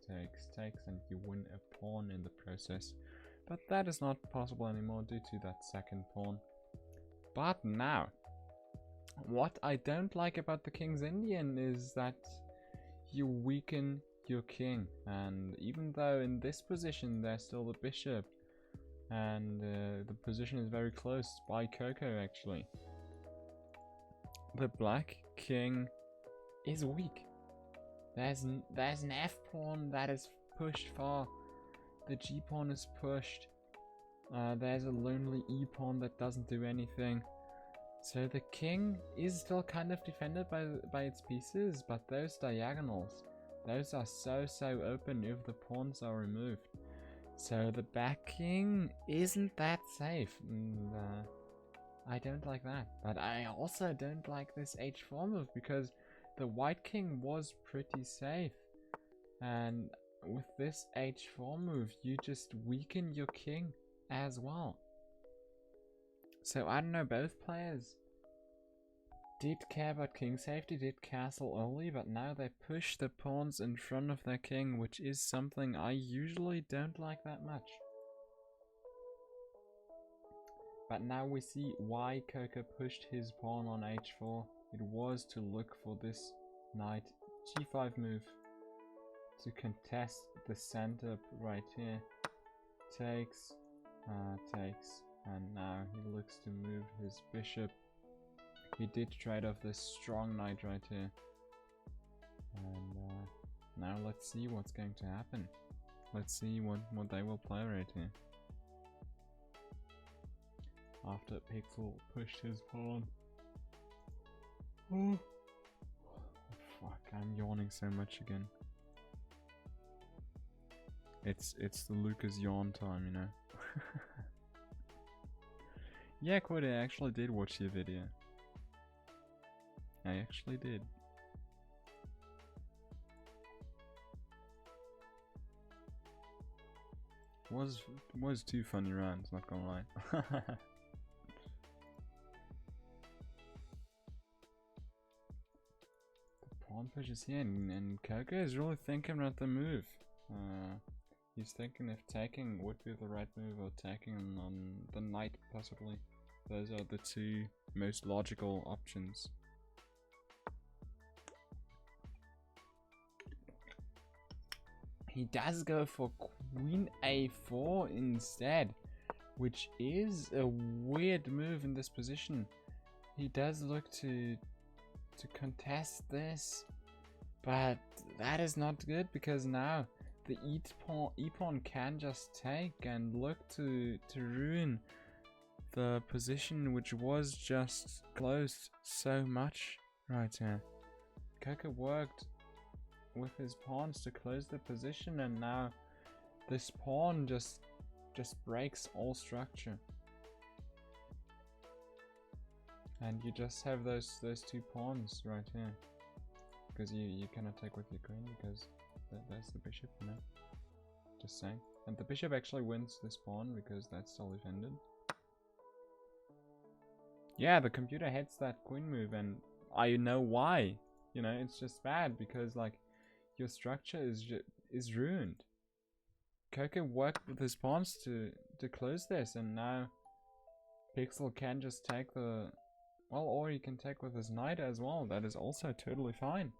Speaker 1: and you win a pawn in the process. But that is not possible anymore due to that second pawn. But now, what I don't like about the King's Indian is that you weaken your king. And even though in this position there's still the bishop, and the position is very close by Coco actually, the black king is weak. There's an f pawn that is pushed far. The g pawn is pushed. There's a lonely e pawn that doesn't do anything. So the king is still kind of defended by its pieces, but those diagonals, those are so open if the pawns are removed. So the back king isn't that safe, and I don't like that. But I also don't like this h4 move, because the white king was pretty safe, and with this h4 move you just weaken your king as well. So I don't know, both players did care about king safety, did castle early, but now they push the pawns in front of their king, which is something I usually don't like that much. But now we see why Coco pushed his pawn on h4, it was to look for this knight g5 move to contest the center right here. Takes, takes, and now he looks to move his bishop. He did trade off this strong knight right here. And now let's see what's going to happen. Let's see what they will play right here. After Pixel pushed his pawn. Oh fuck, I'm yawning so much again. It's the Lucas yawn time, you know. Yeah, Quid, I actually did watch your video. I actually did. Was 2 funny rounds, not gonna lie. Pawn pushes here, and Coco is really thinking about the move. He's thinking if taking would be the right move or taking on the knight possibly. Those are the 2 most logical options. He does go for Queen A4 instead, which is a weird move in this position. He does look to contest this, but that is not good because now the e-pawn can just take and look to ruin the position which was just closed so much right here. Coco worked with his pawns to close the position, and now this pawn just breaks all structure. And you just have those 2 pawns right here. Because you cannot take with your queen because that's the bishop, you know. Just saying. And the bishop actually wins this pawn because that's still defended. Yeah, the computer hates that queen move, and I know why. You know, it's just bad because like your structure is ruined. Coco worked with his pawns to close this, and now Pixel can just take the... Well, or he can take with his knight as well. That is also totally fine.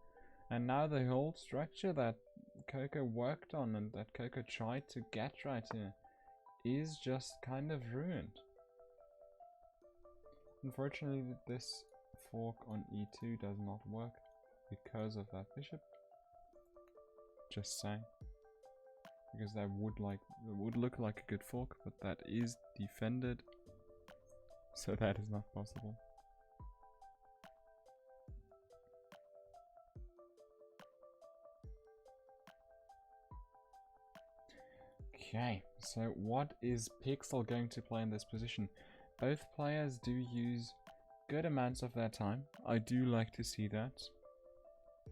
Speaker 1: And now the whole structure that Coco worked on and that Coco tried to get right here is just kind of ruined. Unfortunately, this fork on e2 does not work because of that bishop. Just saying. Because that would look like a good fork, but that is defended. So that is not possible. Okay, so what is Pixel going to play in this position? Both players do use good amounts of their time. I do like to see that.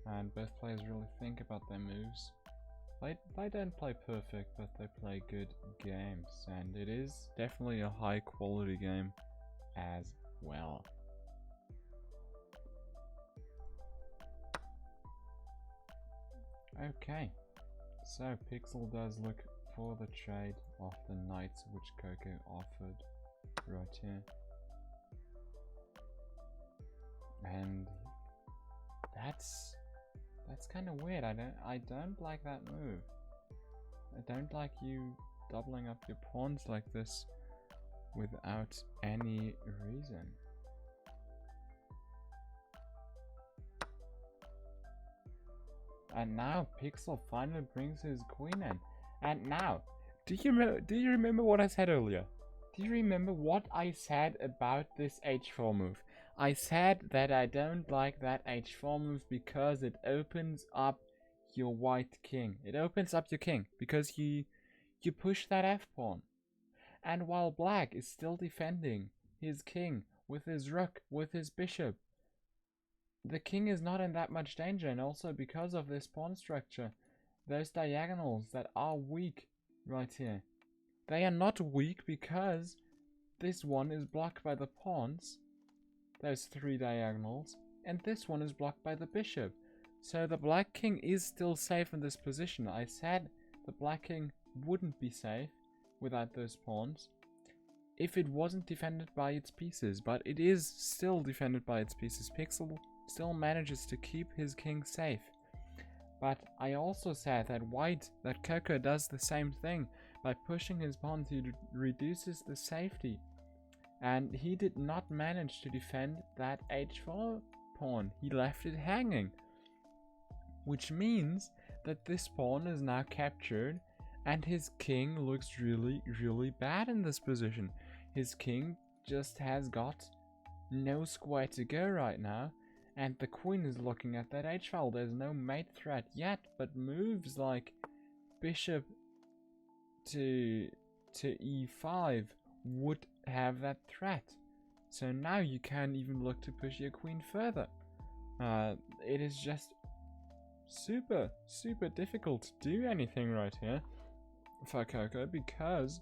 Speaker 1: And both players really think about their moves. They don't play perfect, but they play good games. And it is definitely a high quality game as well. Okay, so Pixel does look for the trade of the knights which Coco offered right here, and that's kind of weird. I don't like that move. I don't like you doubling up your pawns like this without any reason. And now Pixel finally brings his queen in. And now, do you remember what I said earlier? Do you remember what I said about this h4 move? I said that I don't like that h4 move because it opens up your white king. It opens up your king because you push that f pawn. And while black is still defending his king with his rook, with his bishop, the king is not in that much danger, and also because of this pawn structure, those diagonals that are weak right here, they are not weak because this one is blocked by the pawns, those 3 diagonals, and this one is blocked by the bishop. So the black king is still safe in this position. I said the black king wouldn't be safe without those pawns. if it wasn't defended by its pieces, but it is still defended by its pieces. Pixel still manages to keep his king safe. But I also said that Coco does the same thing by pushing his pawn. He reduces the safety, and he did not manage to defend that h4 pawn. He left it hanging, which means that this pawn is now captured, and his king looks really, really bad in this position. His king just has got no square to go right now, and the queen is looking at that h-file. There's no mate threat yet, but moves like bishop to e5 would have that threat. So now you can even look to push your queen further. It is just super, super difficult to do anything right here for Coco because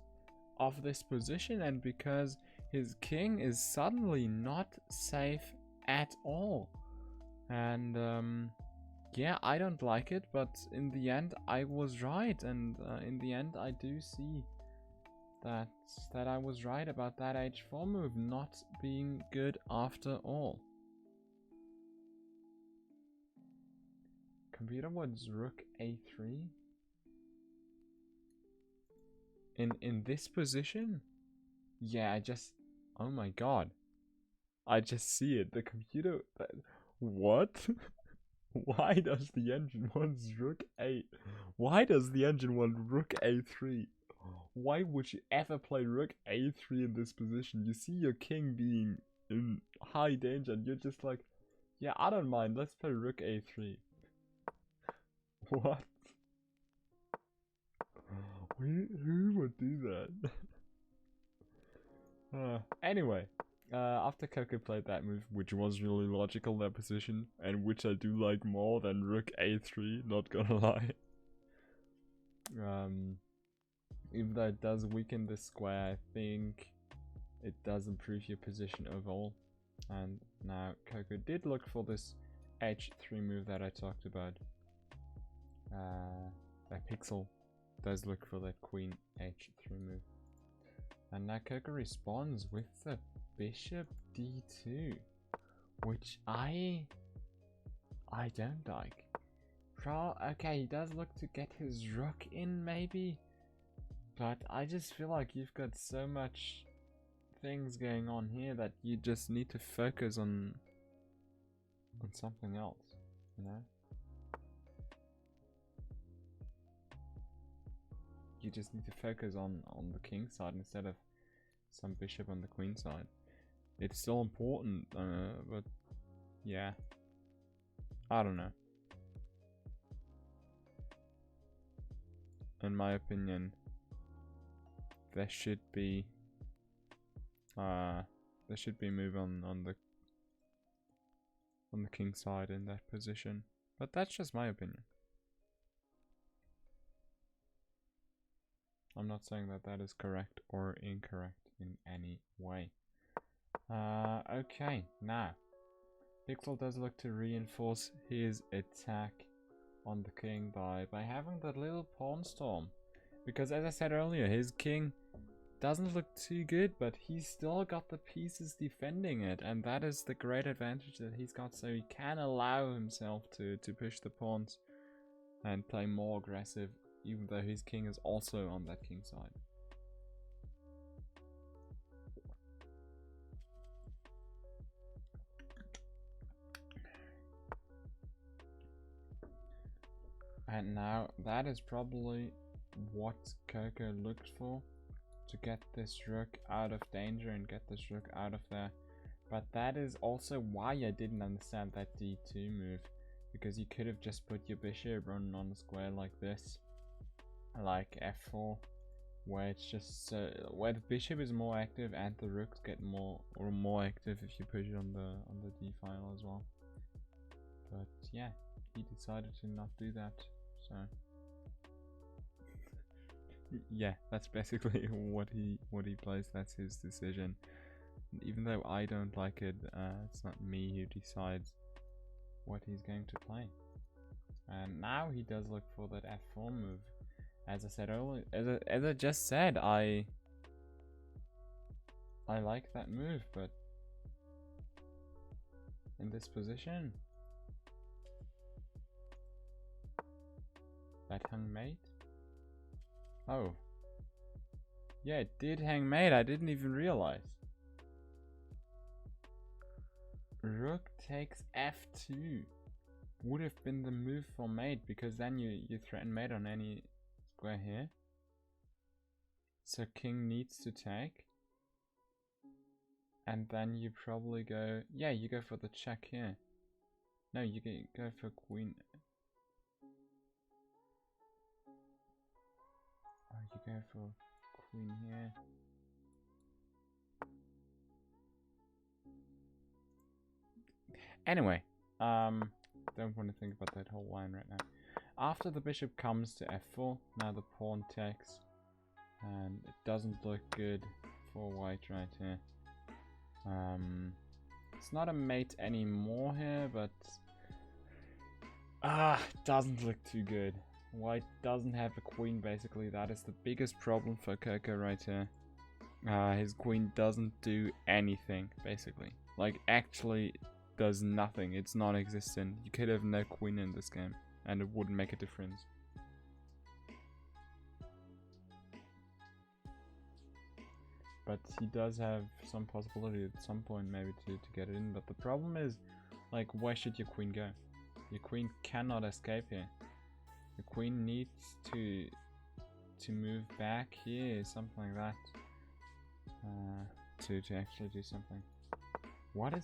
Speaker 1: of this position and because his king is suddenly not safe at all. And yeah, I don't like it, but in the end I was right, and in the end I do see that I was right about that h4 move not being good after all. Computer wants rook a3 in this position. Yeah, oh my god, I just see it. The computer, what? Why does the engine want rook a? Why does the engine want rook a3? Why would you ever play rook a3 in this position? You see your king being in high danger, and you're just like, yeah, I don't mind. Let's play rook a3. What? Who would do that? Anyway, after Coco played that move, which was really logical in that position, and which I do like more than rook a3, not gonna lie. Even though it does weaken the square, I think it does improve your position overall. And now Coco did look for this h3 move that I talked about. That Pixel does look for that queen h3 move. And now Coco responds with the bishop d2, which I don't like. Okay, he does look to get his rook in maybe, but I just feel like you've got so much things going on here that you just need to focus on something else, you know? You just need to focus on the king side instead of some bishop on the queen side. It's still important, but yeah, I don't know. In my opinion, there should be a move on the king side in that position, but that's just my opinion. I'm not saying that that is correct or incorrect in any way. Okay, now Pixel does look to reinforce his attack on the king by having that little pawn storm, because as I said earlier, his king doesn't look too good, but he's still got the pieces defending it, and that is the great advantage that he's got, so he can allow himself to push the pawns and play more aggressive, even though his king is also on that king side. And now that is probably what Coco looked for, to get this rook out of danger and get this rook out of there. But that is also why I didn't understand that d2 move, because you could have just put your bishop on a square like this, like f4, where it's just where the bishop is more active and the rooks get more active if you push it on the d file as well. But yeah, he decided to not do that, so yeah, that's basically what he plays. That's his decision. And even though I don't like it, it's not me who decides what he's going to play. And now he does look for that f4 move. As I said earlier, as I just said, I I like that move, but in this position, that hung mate. Oh, yeah, it did hang mate. I didn't even realize. Rook takes f2 would have been the move for mate, because then you threaten mate on any square here. So king needs to take, and then you probably go, yeah, you go for the check here. No, you go for queen. Oh, you go for queen here. Anyway, don't want to think about that whole line right now. After the bishop comes to f4, now the pawn takes, and it doesn't look good for white right here. It's not a mate anymore here, but it doesn't look too good. White doesn't have a queen, basically. That is the biggest problem for Coco right here. His queen doesn't do anything, basically. Like, actually does nothing. It's non-existent. You could have no queen in this game, and it wouldn't make a difference. But he does have some possibility at some point maybe to get it in. But the problem is, like, where should your queen go? Your queen cannot escape here. The queen needs to move back here, something like that, to actually do something. What?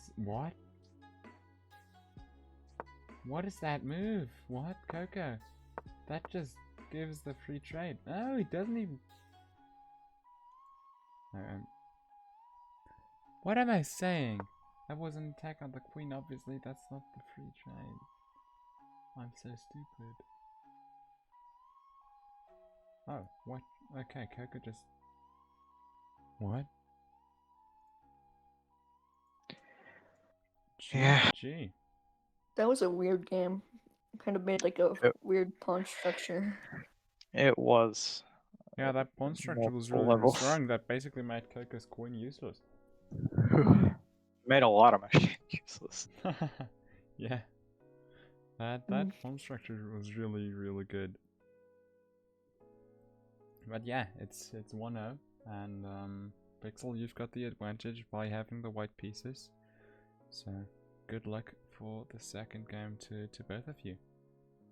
Speaker 1: What is that move? What, Coco? That just gives the free trade. Oh, he doesn't even. What am I saying? That was an attack on the queen. Obviously, that's not the free trade. I'm so stupid. Oh, what? Okay, Coco just... What?
Speaker 5: Yeah.
Speaker 1: Gee.
Speaker 4: That was a weird game. Kind of made like a weird pawn structure.
Speaker 5: It was.
Speaker 1: Yeah, that pawn structure was
Speaker 5: Multiple
Speaker 1: really
Speaker 5: levels.
Speaker 1: strong. That basically made Coco's queen useless.
Speaker 5: Made a lot of machines useless.
Speaker 1: Yeah. That pawn structure was really, really good. But yeah, it's 1-0, and Pixel, you've got the advantage by having the white pieces. So good luck for the second game to both of you.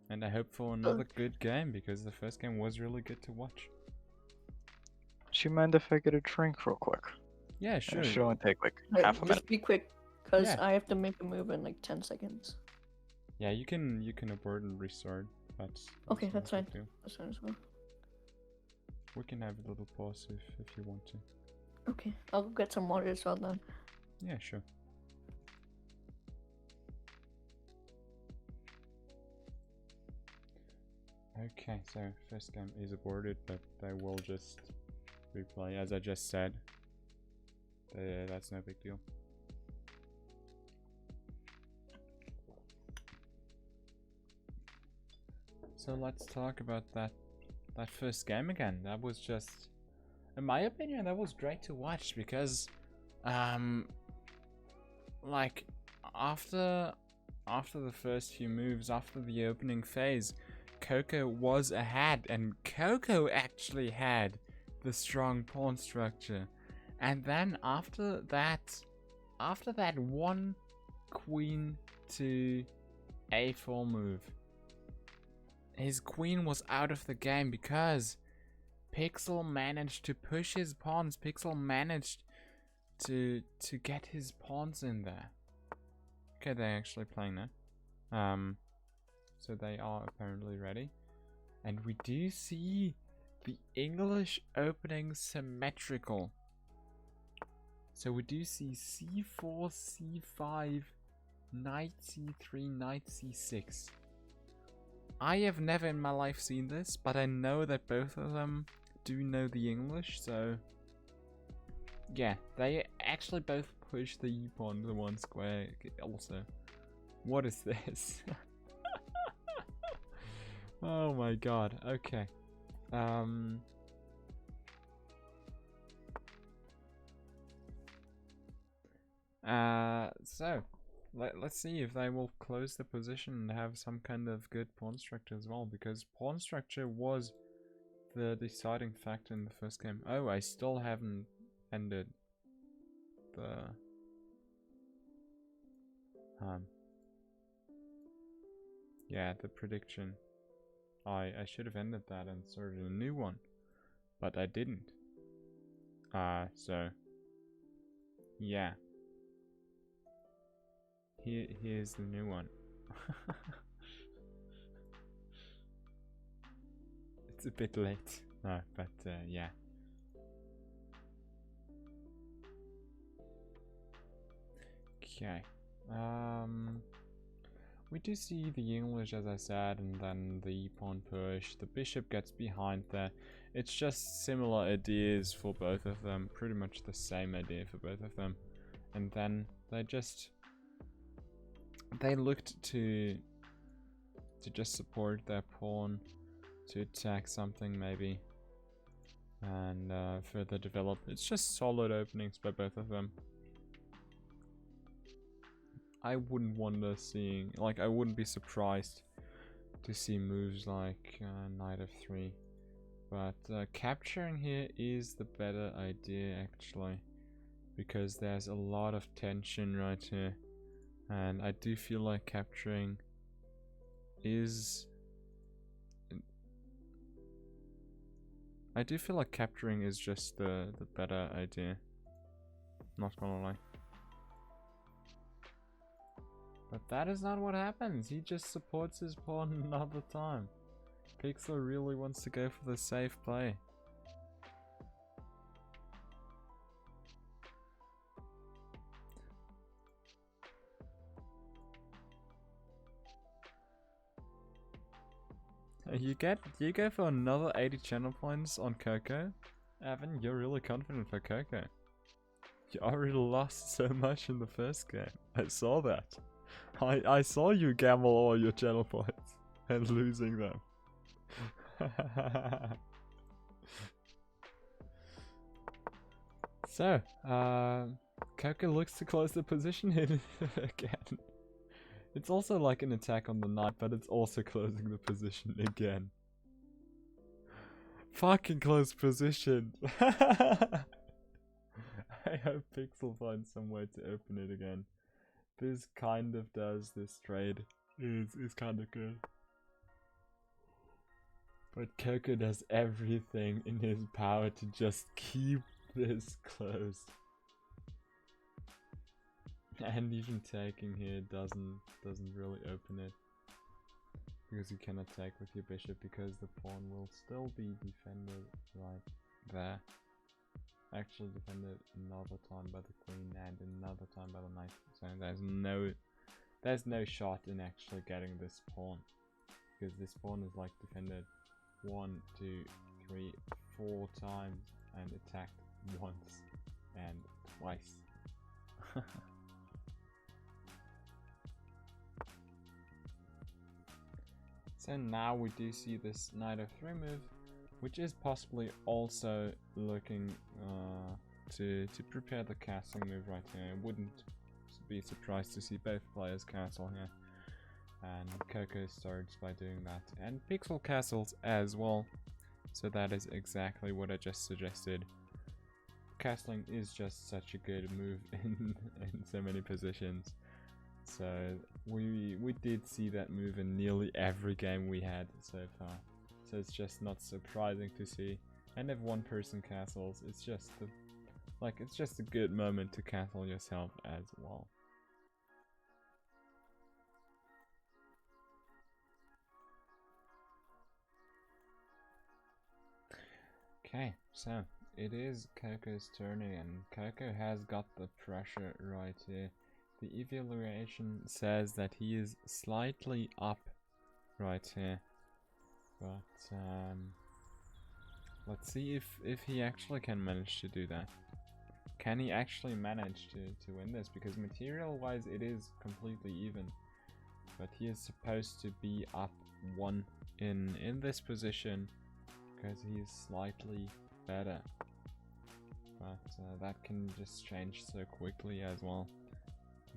Speaker 1: And I hope for another good game, because the first game was really good to watch.
Speaker 5: Do you mind if I get a drink real quick?
Speaker 1: Yeah, sure.
Speaker 5: It should only take like
Speaker 4: Alright,
Speaker 5: half a minute.
Speaker 4: just be quick, cause
Speaker 1: Yeah.
Speaker 4: I have to make a move in like 10 seconds.
Speaker 1: Yeah, you can abort and restart. That's
Speaker 4: Okay,
Speaker 1: no
Speaker 4: that's
Speaker 1: big
Speaker 4: fine.
Speaker 1: deal.
Speaker 4: That's fine as well.
Speaker 1: We can have a little pause if you want to.
Speaker 4: Okay, I'll go get some water as well then.
Speaker 1: Yeah, sure. Okay, so first game is aborted, but they will just replay, as I just said. That's no big deal. So let's talk about that first game again. That was just, in my opinion, that was great to watch, because like after the first few moves, after the opening phase, Coco was ahead, and Coco actually had the strong pawn structure. And then after that one queen to a4 move, his queen was out of the game because Pixel managed to push his pawns. Pixel managed to get his pawns in there. Okay, they're actually playing now. So they are apparently ready. And we do see the English opening symmetrical. So we do see c4, c5, knight c3, knight c6. I have never in my life seen this, but I know that both of them do know the English, so yeah, they actually both push the e-pawn to one square also. What is this? Oh my god, okay. So let's see if they will close the position and have some kind of good pawn structure as well, because pawn structure was the deciding factor in the first game. Oh, I still haven't ended the yeah, the prediction. I should have ended that and started a new one, but I didn't. So yeah, here's the new one. It's a bit late, no, but yeah. Okay. We do see the English, as I said, and then the pawn push. The bishop gets behind there. It's just similar ideas for both of them, pretty much the same idea for both of them. And then they looked to just support their pawn to attack something maybe, and further develop. It's just solid openings by both of them. I wouldn't wonder seeing, like, I wouldn't be surprised to see moves like knight f3, but capturing here is the better idea actually, because there's a lot of tension right here, and I do feel like capturing is just the better idea, not gonna lie. But that is not what happens. He just supports his pawn another time. Pixel really wants to go for the safe play. You go for another 80 channel points on Coco? Evan, you're really confident for Coco. You already lost so much in the first game. I saw that. I saw you gamble all your channel points and losing them. So, Coco looks to close the position here again. It's also like an attack on the knight, but it's also closing the position again. Fucking close position. I hope Pixel finds some way to open it again. This kind of does this trade. Is kind of good. But Coco does everything in his power to just keep this closed. And even taking here doesn't really open it, because you can attack with your bishop, because the pawn will still be defended right there. Actually defended another time by the queen and another time by the knight. So there's no shot in actually getting this pawn, because this pawn is like defended 1, 2, 3, 4 times and attacked once and twice. So now we do see this knight f3 move, which is possibly also looking to prepare the castling move right here. I wouldn't be surprised to see both players castle here, and Coco starts by doing that, and Pixel castles as well. So that is exactly what I just suggested. Castling is just such a good move in so many positions. So we did see that move in nearly every game we had so far. So it's just not surprising to see. And if one person castles, it's just a good moment to castle yourself as well. Okay, so it is Coco's turn, and Coco has got the pressure right here. The evaluation says that he is slightly up right here, but let's see if he actually can manage to do that. Can he actually manage to win this? Because material wise it is completely even, but he is supposed to be up 1 in this position, because he is slightly better. But that can just change so quickly as well.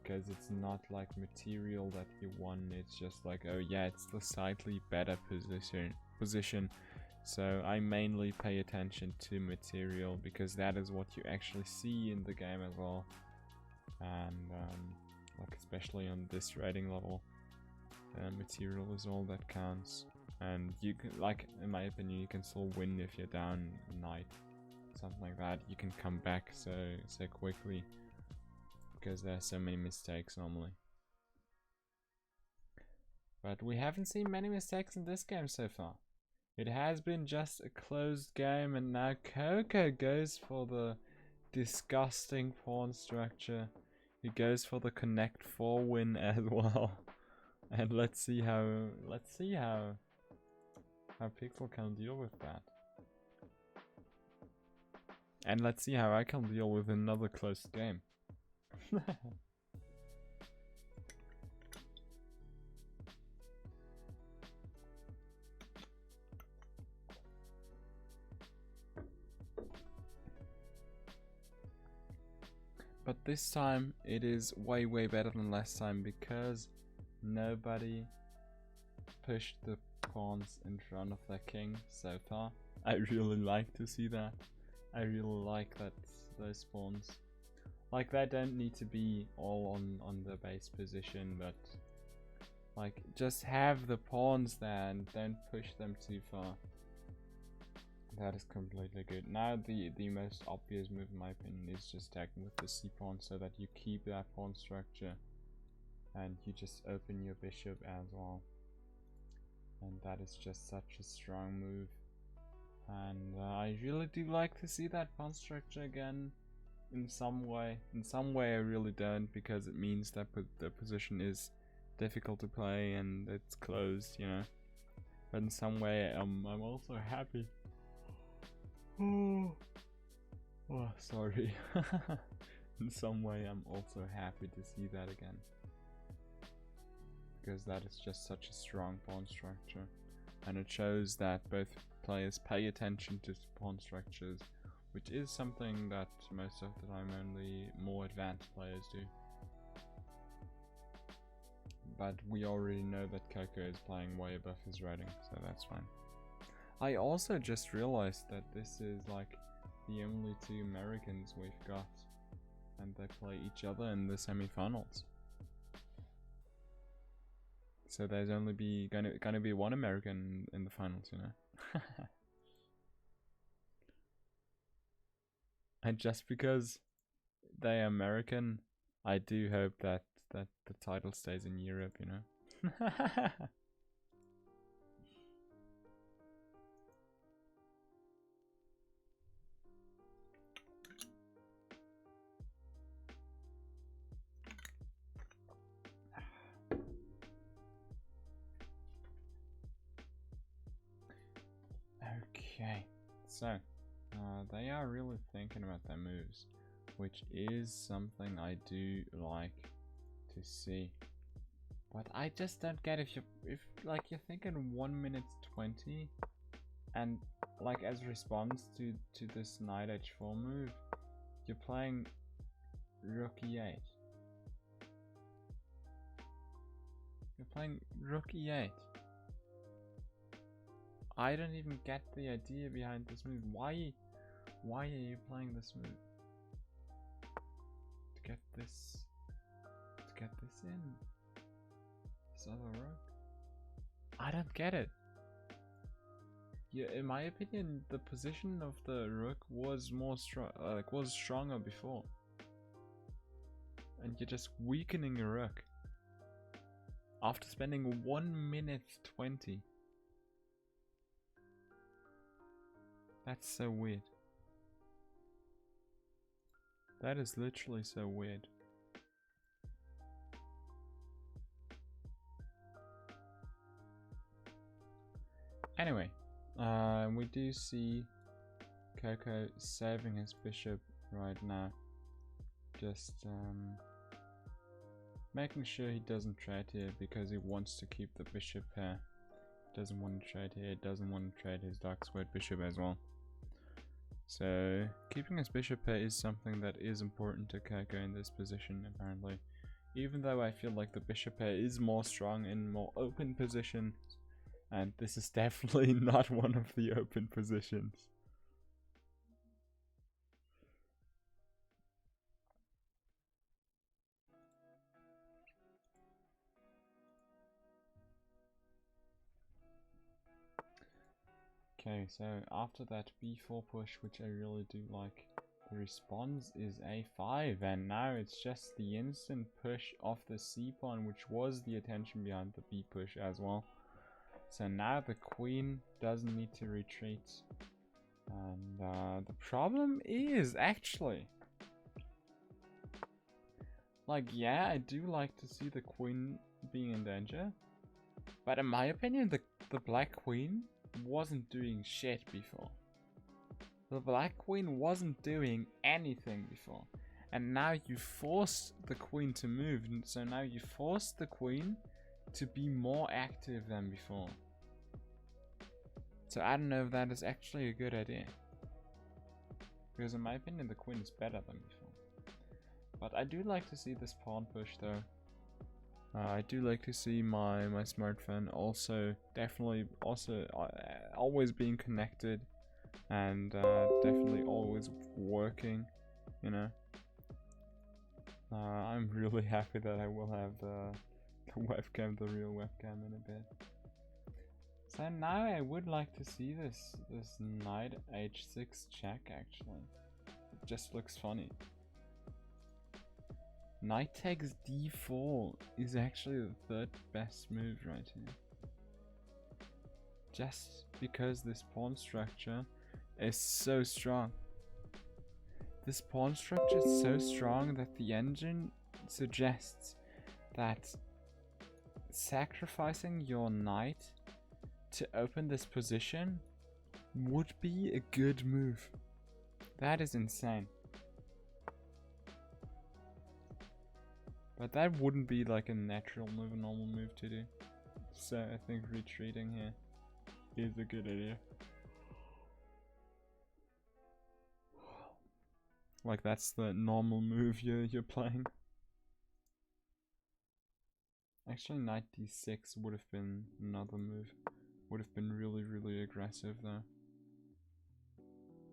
Speaker 1: because it's not like material that you won, it's just like, oh yeah, it's the slightly better position. So I mainly pay attention to material because that is what you actually see in the game as well. And like especially on this rating level, material is all that counts. And you can, like, in my opinion, you can still win if you're down knight, something like that. You can come back so quickly because there are so many mistakes normally. But we haven't seen many mistakes in this game so far. It has been just a closed game, and now Coco goes for the disgusting pawn structure. He goes for the connect 4 win as well. And let's see how Pixel can deal with that. And let's see how I can deal with another close game. But this time it is way better than last time because nobody pushed the pawns in front of their king so far. I really like to see that. I really like that those pawns, like, they don't need to be all on the base position, but like just have the pawns there and don't push them too far. That is completely good. Now the most obvious move in my opinion is just attacking with the c pawn so that you keep that pawn structure and you just open your bishop as well. And that is just such a strong move. And I really do like to see that pawn structure again in some way. In some way I really don't, because it means that the position is difficult to play and it's closed, you know. But in some way I'm also happy. Oh, sorry. In some way I'm also happy to see that again, because that is just such a strong pawn structure, and it shows that both players pay attention to pawn structures, which is something that most of the time only more advanced players do. But we already know that Coco is playing way above his rating, so that's fine. I also just realized that this is like the only 2 Americans we've got, and they play each other in the semi-finals. So there's only gonna be 1 American in the finals, you know. And just because they are American, I do hope that the title stays in Europe, you know. Okay, so they are really thinking about their moves, which is something I do like to see. But I just don't get if like you're thinking 1 minute 20, and like as a response to this knight h4 move, you're playing rook e8. You're playing rook e8. I don't even get the idea behind this move. Why are you playing this move? To get this in. This other rook? I don't get it. Yeah, in my opinion, the position of the rook was more was stronger before. And you're just weakening your rook after spending 1 minute 20. That's so weird. That is literally so weird. Anyway, we do see Coco saving his bishop right now. Just making sure he doesn't trade here because he wants to keep the bishop here. Doesn't want to trade here, doesn't want to trade his dark squared bishop as well. So keeping his bishop here is something that is important to Coco in this position apparently. Even though I feel like the bishop pair is more strong in more open positions, and this is definitely not one of the open positions. Okay, so after that b4 push, which I really do like, the response is a5, and now it's just the instant push of the c pawn, which was the attention behind the b push as well. So now the queen doesn't need to retreat. And the problem is actually, like, yeah, I do like to see the queen being in danger, but in my opinion, the black queen wasn't doing shit before. The black queen wasn't doing anything before, and now you force the queen to move, so now you force the queen to be more active than before. So I don't know if that is actually a good idea, because in my opinion the queen is better than before. But I do like to see this pawn push though. I do like to see my smartphone also definitely always being connected, and definitely always working, you know. I'm really happy that I will have the webcam, the real webcam, in a bit. So now I would like to see this knight h6 check actually. It just looks funny. Knight takes d4 is actually the third best move right here. Just because this pawn structure is so strong. This pawn structure is so strong that the engine suggests that sacrificing your knight to open this position would be a good move. That is insane. But that wouldn't be like a natural move, a normal move to do. So I think retreating here is a good idea. Like that's the normal move you're playing. Actually knight d6 would have been another move. Would have been really aggressive though.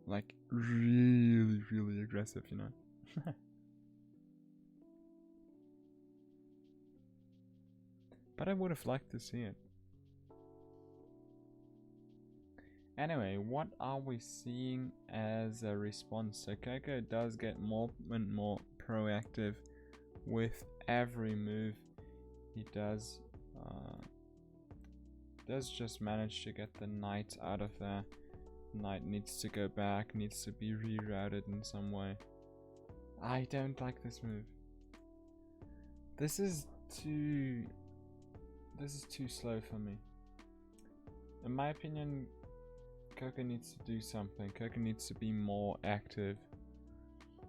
Speaker 1: Like really aggressive, you know. But I would have liked to see it. Anyway, what are we seeing as a response? So Coco does get more and more proactive with every move he does. Does just manage to get the knight out of there. Knight needs to go back, needs to be rerouted in some way. I don't like this move. This is too slow for me. In my opinion, Coco needs to do something. Coco needs to be more active.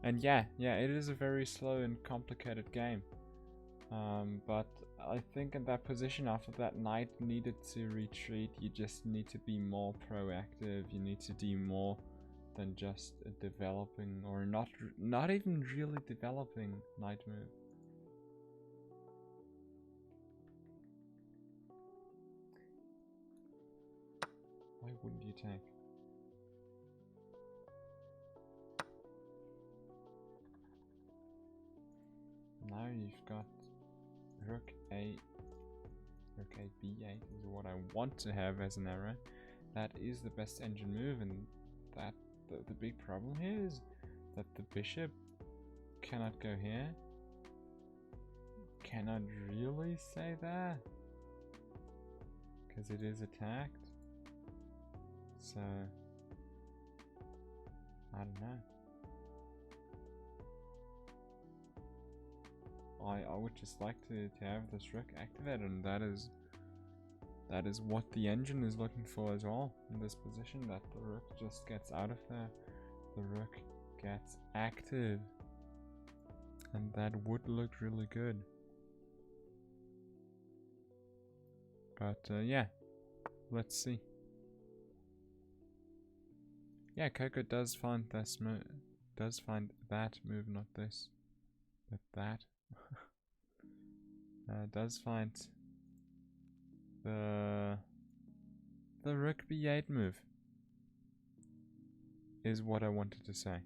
Speaker 1: And yeah, it is a very slow and complicated game. But I think in that position, after that knight needed to retreat, you just need to be more proactive. You need to do more than just a developing, or not even really developing knight move. Why wouldn't you take? Now you've got rook a b8 is what I want to have as an arrow. That is the best engine move, and that the big problem here is that the bishop cannot go here. Cannot really say that, because it is attacked. So I don't know. I would just like to have this rook activated, and that is what the engine is looking for as well in this position, that the rook just gets out of there. The rook gets active, and that would look really good. But yeah, let's see. Yeah, Coco does find this move, that move, not this, but that. does find the rook b8 move, is what I wanted to say.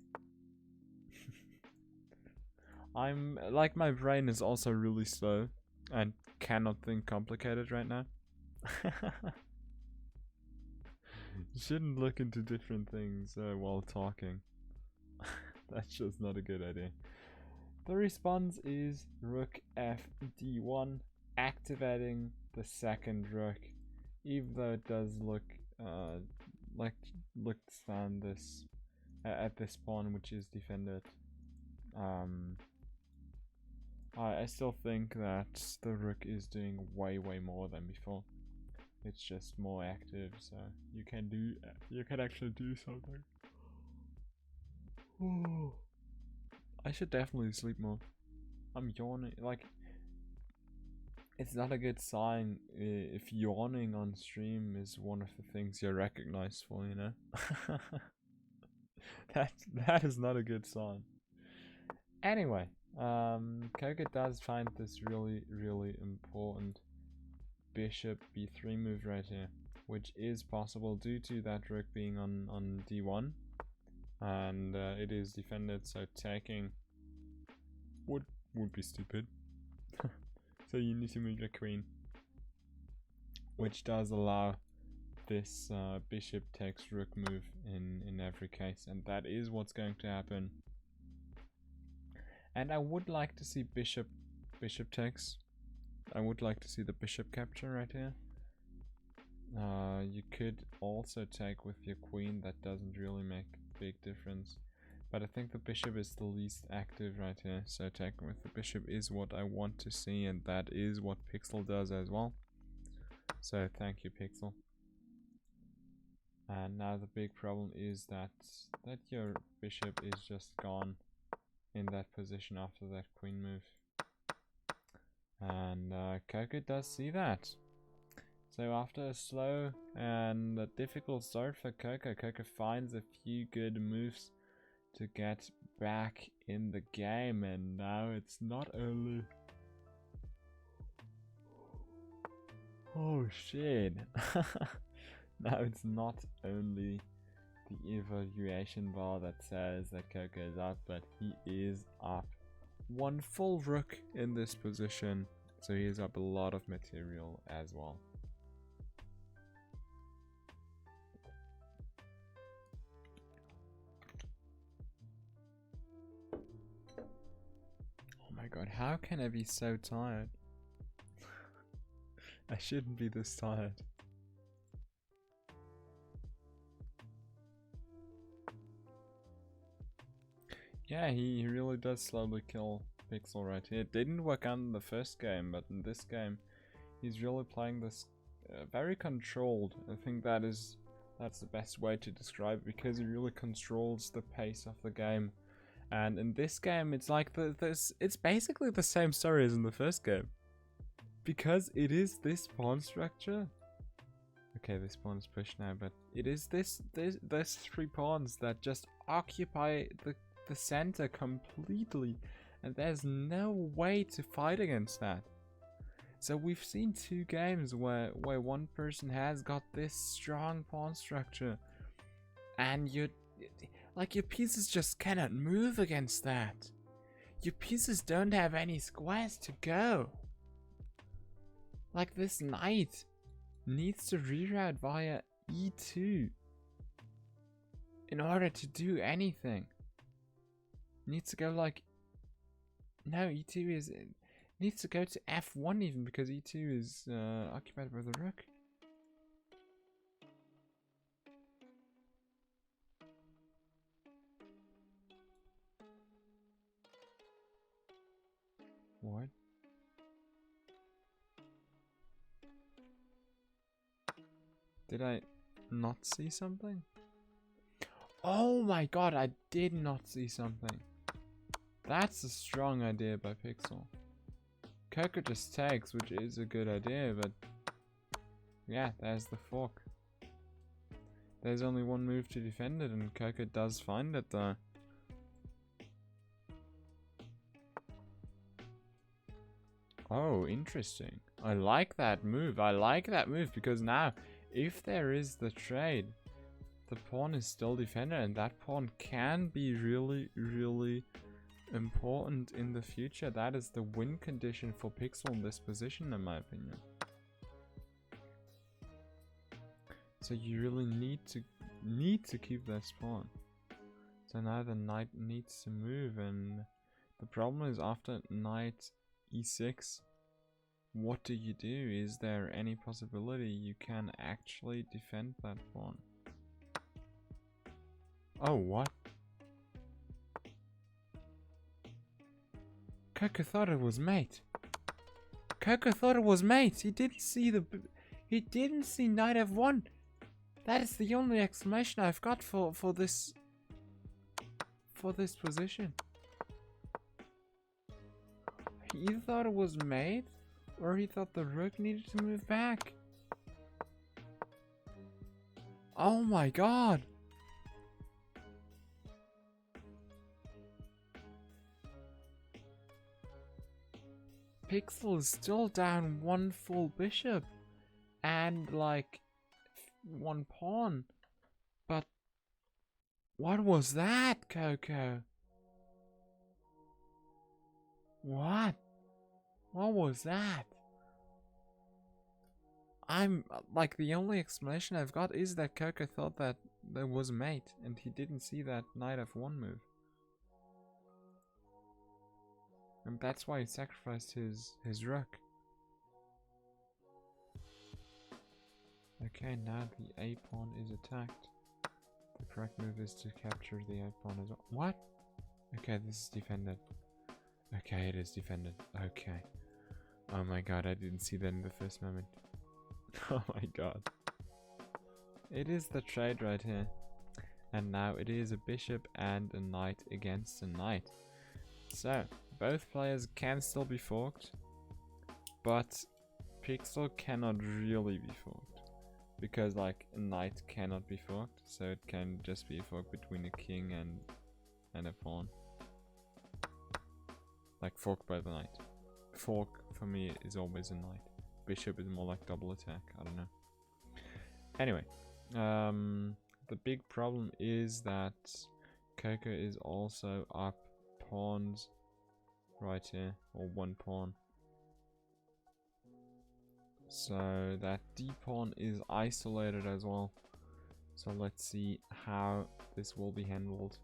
Speaker 1: I'm like, my brain is also really slow and cannot think complicated right now. You shouldn't look into different things while talking. That's just not a good idea. The response is rook fd1, activating the second rook, even though it does look to stand this at this pawn, which is defended. I still think that the rook is doing way more than before. It's just more active, so you can actually do something. I should definitely sleep more. I'm yawning. Like, it's not a good sign if yawning on stream is one of the things you're recognized for, you know? That is not a good sign. Anyway, Koga does find this really important bishop b3 move right here, which is possible due to that rook being on d1, and it is defended, so taking would be stupid. So you need to move your queen, which does allow this bishop takes rook move in every case, and that is what's going to happen. And I would like to see bishop takes. I would like to see the bishop capture right here. You could also take with your queen. That doesn't really make a big difference, but I think the bishop is the least active right here, so taking with the bishop is what I want to see, and that is what Pixel does as well. So thank you, Pixel. And now the big problem is that your bishop is just gone in that position after that queen move. And Koga does see that. So after a slow and a difficult start for Koga, Koga finds a few good moves to get back in the game, and now it's not only... Oh shit. Now it's not only the evaluation bar that says that Koga is up, but he is up one full rook in this position, so he is up a lot of material as well. Oh my god, how can I be so tired? I shouldn't be this tired. Yeah, he really does slowly kill Pixel right here. It didn't work out in the first game, but in this game he's really playing this very controlled. I think that's the best way to describe it, because he really controls the pace of the game. And in this game it's like it's basically the same story as in the first game, because it is this pawn structure. Okay, this pawn is pushed now, but it is those three pawns that just occupy the center completely, and there's no way to fight against that. So we've seen two games where one person has got this strong pawn structure, and your pieces just cannot move against that. Your pieces don't have any squares to go. Like, this knight needs to reroute via e2 in order to do anything. Needs to go like... No, e2 is... needs to go to f1 even, because e2 is occupied by the rook. What? Did I not see something? Oh my god, I did not see something. That's a strong idea by Pixel. Koga just takes, which is a good idea, but yeah, there's the fork. There's only one move to defend it, and Koga does find it though. Oh, interesting. I like that move. I like that move because now, if there is the trade, the pawn is still defended, and that pawn can be really, really important in the future. That is the win condition for Pixel in this position, in my opinion. So you really need to keep that pawn. So now the knight needs to move, and the problem is after knight e6, what do you do? Is there any possibility you can actually defend that pawn? Oh, what? Coco thought it was mate. Coco thought it was mate. He didn't see knight f1. That is the only explanation I've got for this position. He either thought it was mate, or he thought the rook needed to move back. Oh my god! Pixel is still down one full bishop and like one pawn. But what was that, Coco? What? What was that? I'm like, the only explanation I've got is that Coco thought that there was a mate and he didn't see that knight f1 move. And that's why he sacrificed his rook. Okay, now the a pawn is attacked. The correct move is to capture the a pawn as well. What? Okay, this is defended. Okay, it is defended. Okay. Oh my god, I didn't see that in the first moment. Oh my god. It is the trade right here. And now it is a bishop and a knight against a knight. So, both players can still be forked, but Pixel cannot really be forked. Because like a knight cannot be forked, so it can just be a fork between a king and a pawn. Like fork by the knight. Fork for me is always a knight. Bishop is more like double attack, I don't know. Anyway, the big problem is that Coco is also up pawns right here, or one pawn. So that d pawn is isolated as well. So let's see how this will be handled.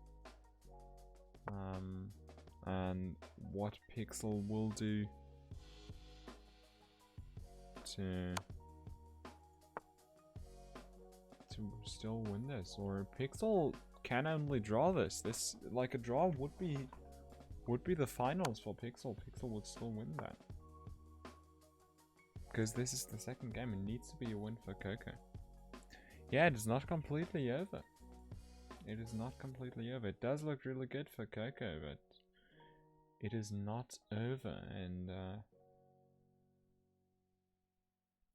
Speaker 1: And what Pixel will do to still win this, or Pixel can only draw this. This, like, a draw would be the finals for Pixel. Pixel would still win that. Because this is the second game, it needs to be a win for Coco. Yeah, it is not completely over. It is not completely over. It does look really good for Coco, but it is not over, and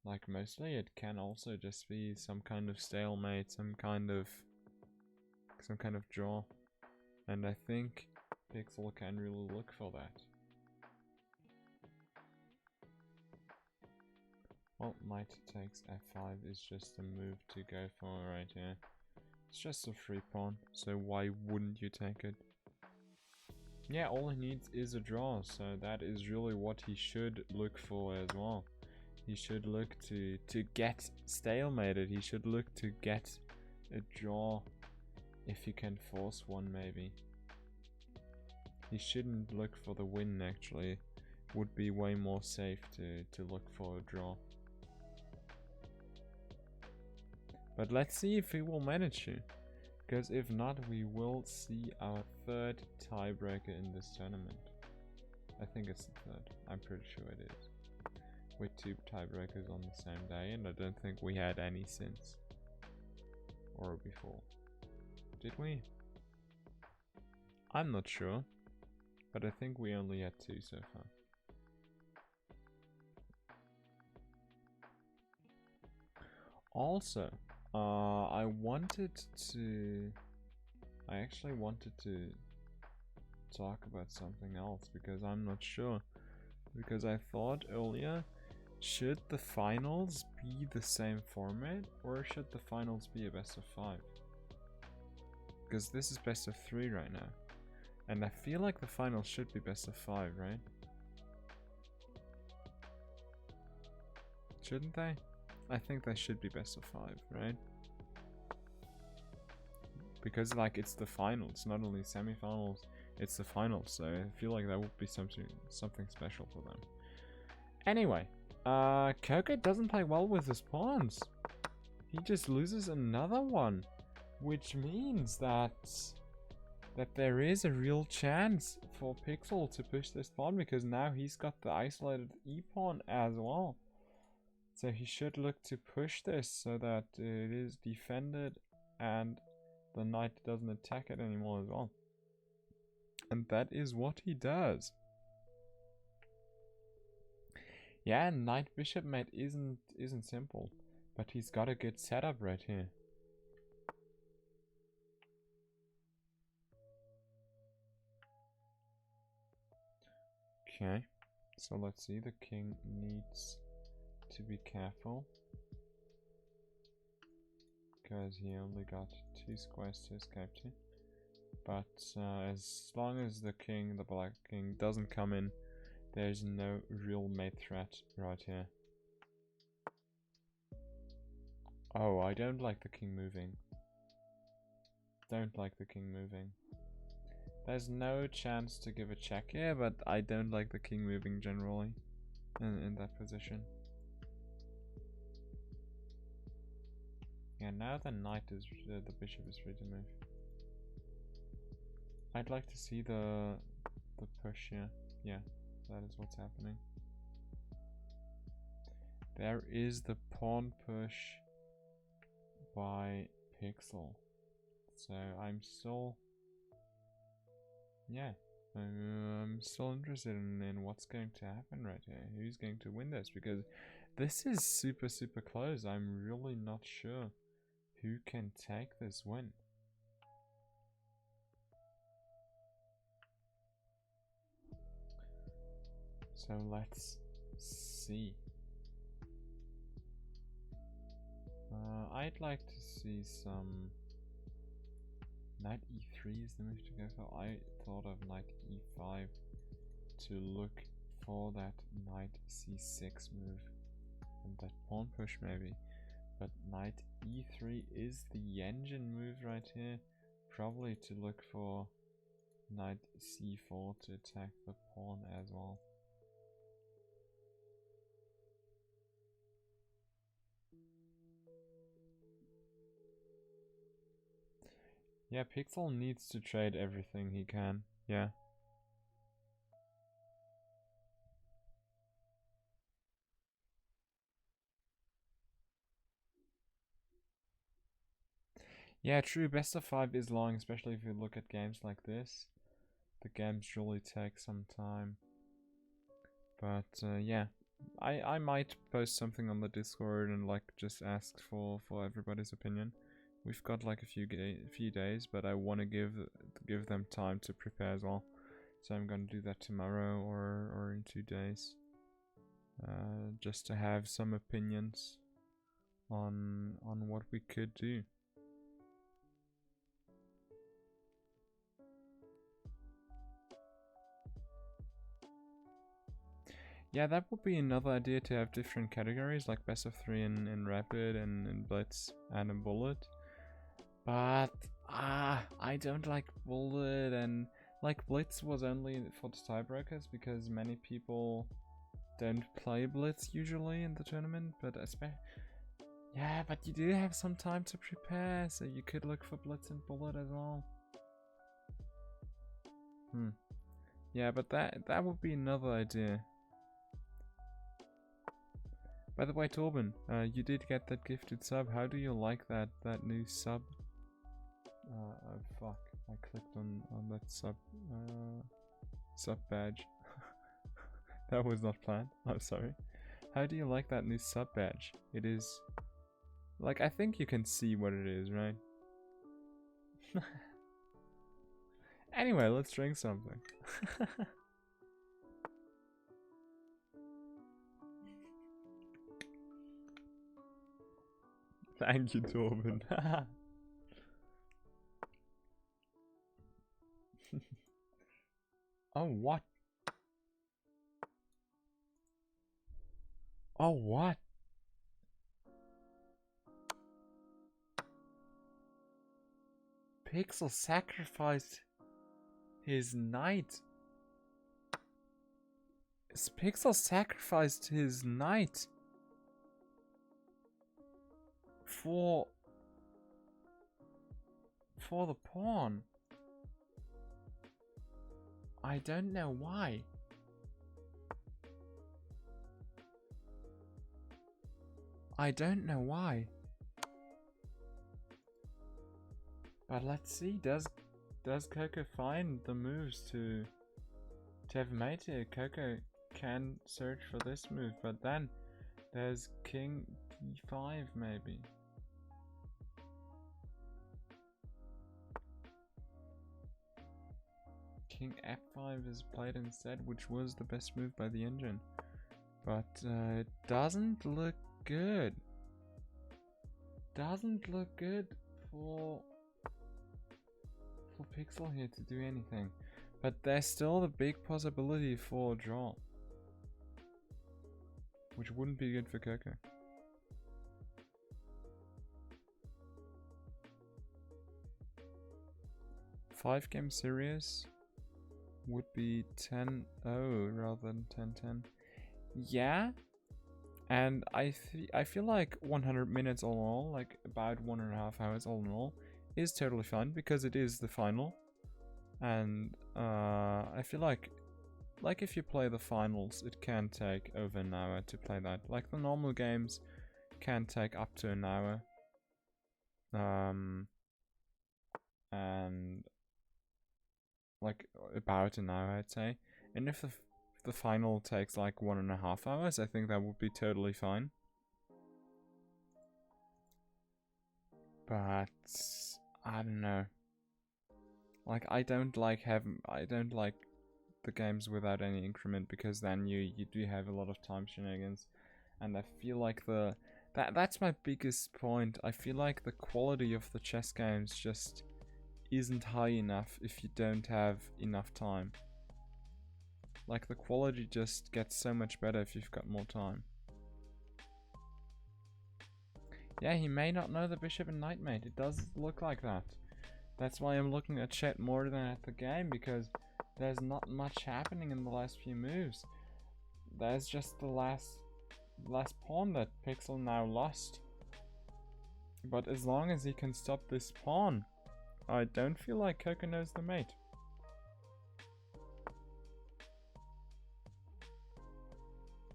Speaker 1: like, mostly it can also just be some kind of stalemate, some kind of draw. And I think Pixel can really look for that. Well, knight takes f5 is just a move to go for right here. It's just a free pawn, so why wouldn't you take it? Yeah, all he needs is a draw, so that is really what he should look for as well. He should look to get stalemated. He should look to get a draw if he can force one, maybe. He shouldn't look for the win, actually. Would be way more safe to look for a draw. But let's see if he will manage to. Because if not, we will see our third tiebreaker in this tournament. I think it's the third. I'm pretty sure it is. With two tiebreakers on the same day, and I don't think we had any since. Or before. Did we? I'm not sure. But I think we only had two so far. Also, I actually wanted to talk about something else, because I'm not sure because I thought earlier, should the finals be the same format or should the finals be a best of 5? Because this is best of 3 right now. And I feel like the finals should be best of 5, right? Shouldn't they? I think they should be best of 5, right? Because like it's the finals, not only semifinals, it's the finals, so I feel like that would be something special for them. Anyway, Coco doesn't play well with his pawns. He just loses another one, which means that there is a real chance for Pixel to push this pawn, because now he's got the isolated E pawn as well. So he should look to push this so that it is defended and the knight doesn't attack it anymore as well. And that is what he does. Yeah, knight bishop mate isn't simple, but he's got a good setup right here. Okay, so let's see, the king needs to be careful, because he only got 2 squares to escape to. But as long as the black king doesn't come in, there's no real mate threat right here. Oh, I don't like the king moving. Don't like the king moving. There's no chance to give a check here, but I don't like the king moving generally in that position. Yeah, now the knight is the bishop is free to move. I'd like to see the push here. Yeah, that is what's happening. There is the pawn push by Pixel. So I'm still, yeah, I'm still interested in what's going to happen right here. Who's going to win this? Because this is super close. I'm really not sure who can take this win. So let's see. I'd like to see some knight e3 is the move to go for. I thought of knight e5 to look for that knight c6 move and that pawn push maybe. But knight e3 is the engine move right here. Probably to look for knight c4 to attack the pawn as well. Yeah, Pixel needs to trade everything he can. Yeah. Yeah, true. Best of 5 is long, especially if you look at games like this. The games really take some time. But yeah, I might post something on the Discord and like just ask for everybody's opinion. We've got like a few days, but I want to give them time to prepare as well. So I'm gonna do that tomorrow or in 2 days, just to have some opinions on what we could do. Yeah, that would be another idea, to have different categories like best of 3 in rapid and in blitz and in bullet. But I don't like bullet, and like blitz was only for the tiebreakers because many people don't play blitz usually in the tournament. But yeah, but you do have some time to prepare, so you could look for blitz and bullet as well. Yeah, but that would be another idea. By the way, Torben, you did get that gifted sub. How do you like that new sub? Oh fuck! I clicked on that sub badge. That was not planned. I'm sorry. How do you like that new sub badge? It is like, I think you can see what it is, right? Anyway, let's drink something. Thank you, Torben. Oh, what? Oh, what? Pixel sacrificed his knight. Pixel sacrificed his knight for the pawn. I don't know why. I don't know why. But let's see, does Coco find the moves to have mate here? Coco can search for this move, but then there's King D5 maybe. King F5 is played instead, which was the best move by the engine. But it doesn't look good. Doesn't look good for Pixel here to do anything. But there's still the big possibility for a draw, which wouldn't be good for Coco. Five-game series would be 10-0 rather than 10-10. Yeah, and I feel like 100 minutes all in all, like about 1.5 hours all in all, is totally fine because it is the final. And I feel like if you play the finals, it can take over an hour to play that. Like the normal games can take up to an hour. And like about an hour, I'd say. And if the final takes like 1.5 hours, I think that would be totally fine. But I don't know. Like I don't like the games without any increment, because then you do have a lot of time shenanigans, and I feel like that's my biggest point. I feel like the quality of the chess games just isn't high enough if you don't have enough time. Like the quality just gets so much better if you've got more time. Yeah, he may not know the bishop and knight mate. It does look like that. That's why I'm looking at chat more than at the game, because there's not much happening in the last few moves. There's just the last pawn that Pixel now lost. But as long as he can stop this pawn, I don't feel like Coco knows the mate.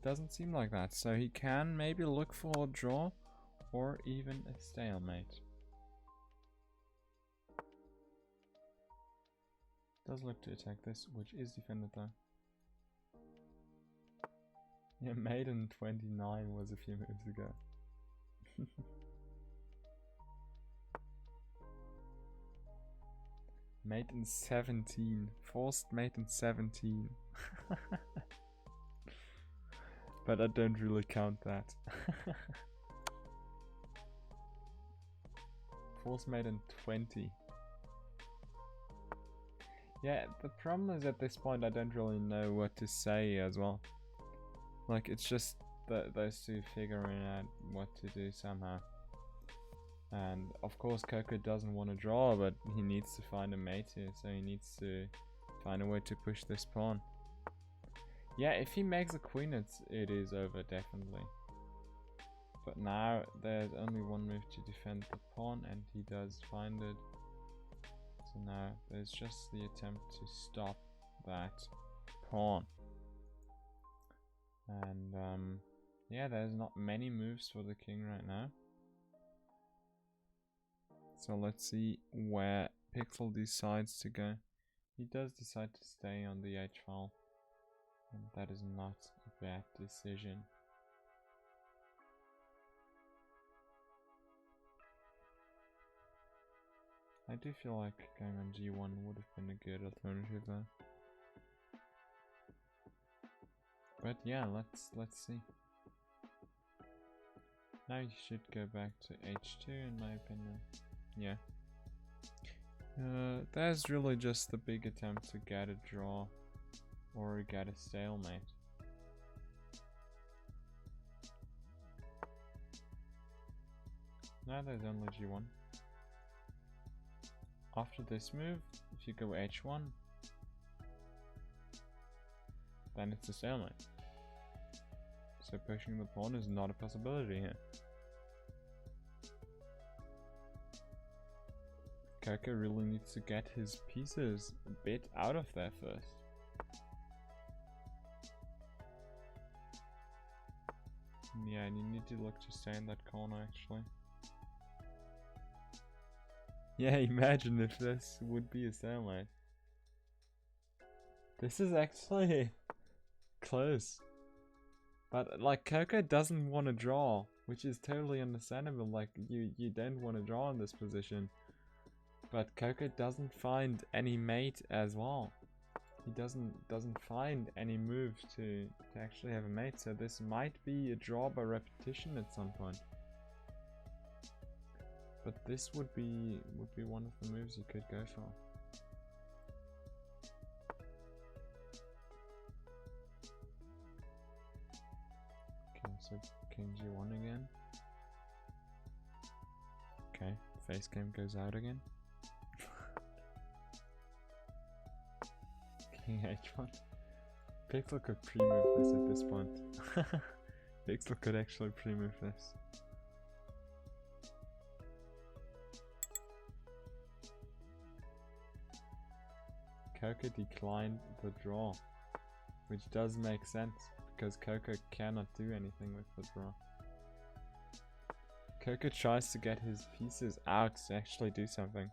Speaker 1: Doesn't seem like that, so he can maybe look for a draw or even a stalemate. Does look to attack this, which is defended though. Yeah, maiden 29 was a few moves ago. Maiden 17. Forced maiden 17. But I don't really count that. Forced maiden 20. Yeah, the problem is at this point I don't really know what to say as well. Like, it's just those two figuring out what to do somehow. And of course Coco doesn't want to draw, but he needs to find a mate here, so he needs to find a way to push this pawn. Yeah, if he makes a queen, it is over, definitely. But now there's only one move to defend the pawn, and he does find it. So now there's just the attempt to stop that pawn. And yeah, there's not many moves for the king right now. So let's see where Pixel decides to go. He does decide to stay on the h file, and that is not a bad decision. I do feel like going on g1 would have been a good alternative though. But yeah, let's see. Now you should go back to H2 in my opinion. Yeah. There's really just the big attempt to get a draw or get a stalemate. Now there's only G1. After this move, if you go H1, then it's a stalemate. So pushing the pawn is not a possibility here. Kaka really needs to get his pieces a bit out of there first. Yeah, and you need to look to stay in that corner actually. Yeah, imagine if this would be a stalemate. This is actually close. But like Coco doesn't want to draw, which is totally understandable. Like you don't want to draw in this position. But Coco doesn't find any mate as well. He doesn't find any move to actually have a mate, so this might be a draw by repetition at some point. But this would be one of the moves you could go for. Okay, so King G1 again. Okay, face game goes out again. King H1. Pixel could pre-move this at this point. Pixel could actually pre-move this. Coco declined the draw, which does make sense because Coco cannot do anything with the draw. Coco tries to get his pieces out to actually do something.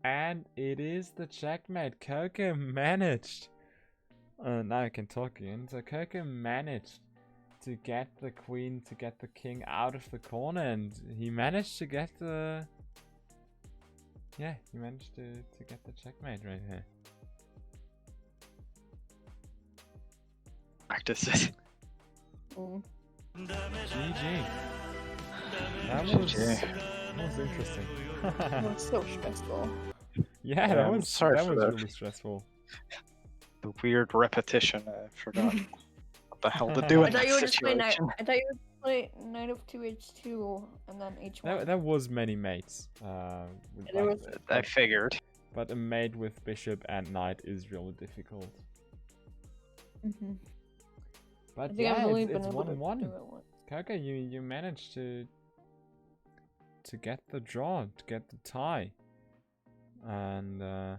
Speaker 1: And it is the checkmate. Coco managed. Now I can talk again. So Coco managed to get the queen, to get the king out of the corner, and he managed to get the... Yeah, he managed to get the checkmate right here.
Speaker 5: Practice it.
Speaker 1: GG. That was interesting.
Speaker 4: It was so stressful.
Speaker 1: Yeah,
Speaker 5: Yeah,
Speaker 1: that
Speaker 5: I'm
Speaker 1: was
Speaker 5: sorry
Speaker 1: that
Speaker 5: for
Speaker 1: was
Speaker 5: that.
Speaker 1: really stressful.
Speaker 5: The weird repetition. I forgot what the hell to do
Speaker 4: I
Speaker 5: in
Speaker 4: thought
Speaker 5: that
Speaker 4: you were just playing
Speaker 5: situation.
Speaker 4: I thought you would play knight of 2 h2 and then h1.
Speaker 1: That was many mates.
Speaker 4: There was-
Speaker 5: I figured.
Speaker 1: But a mate with bishop and knight is really difficult.
Speaker 4: I
Speaker 1: But
Speaker 4: think
Speaker 1: yeah,
Speaker 4: I've only
Speaker 1: it's
Speaker 4: been able to
Speaker 1: 1-1.
Speaker 4: do it once.
Speaker 1: Kaka, you managed to get the draw, to get the tie, and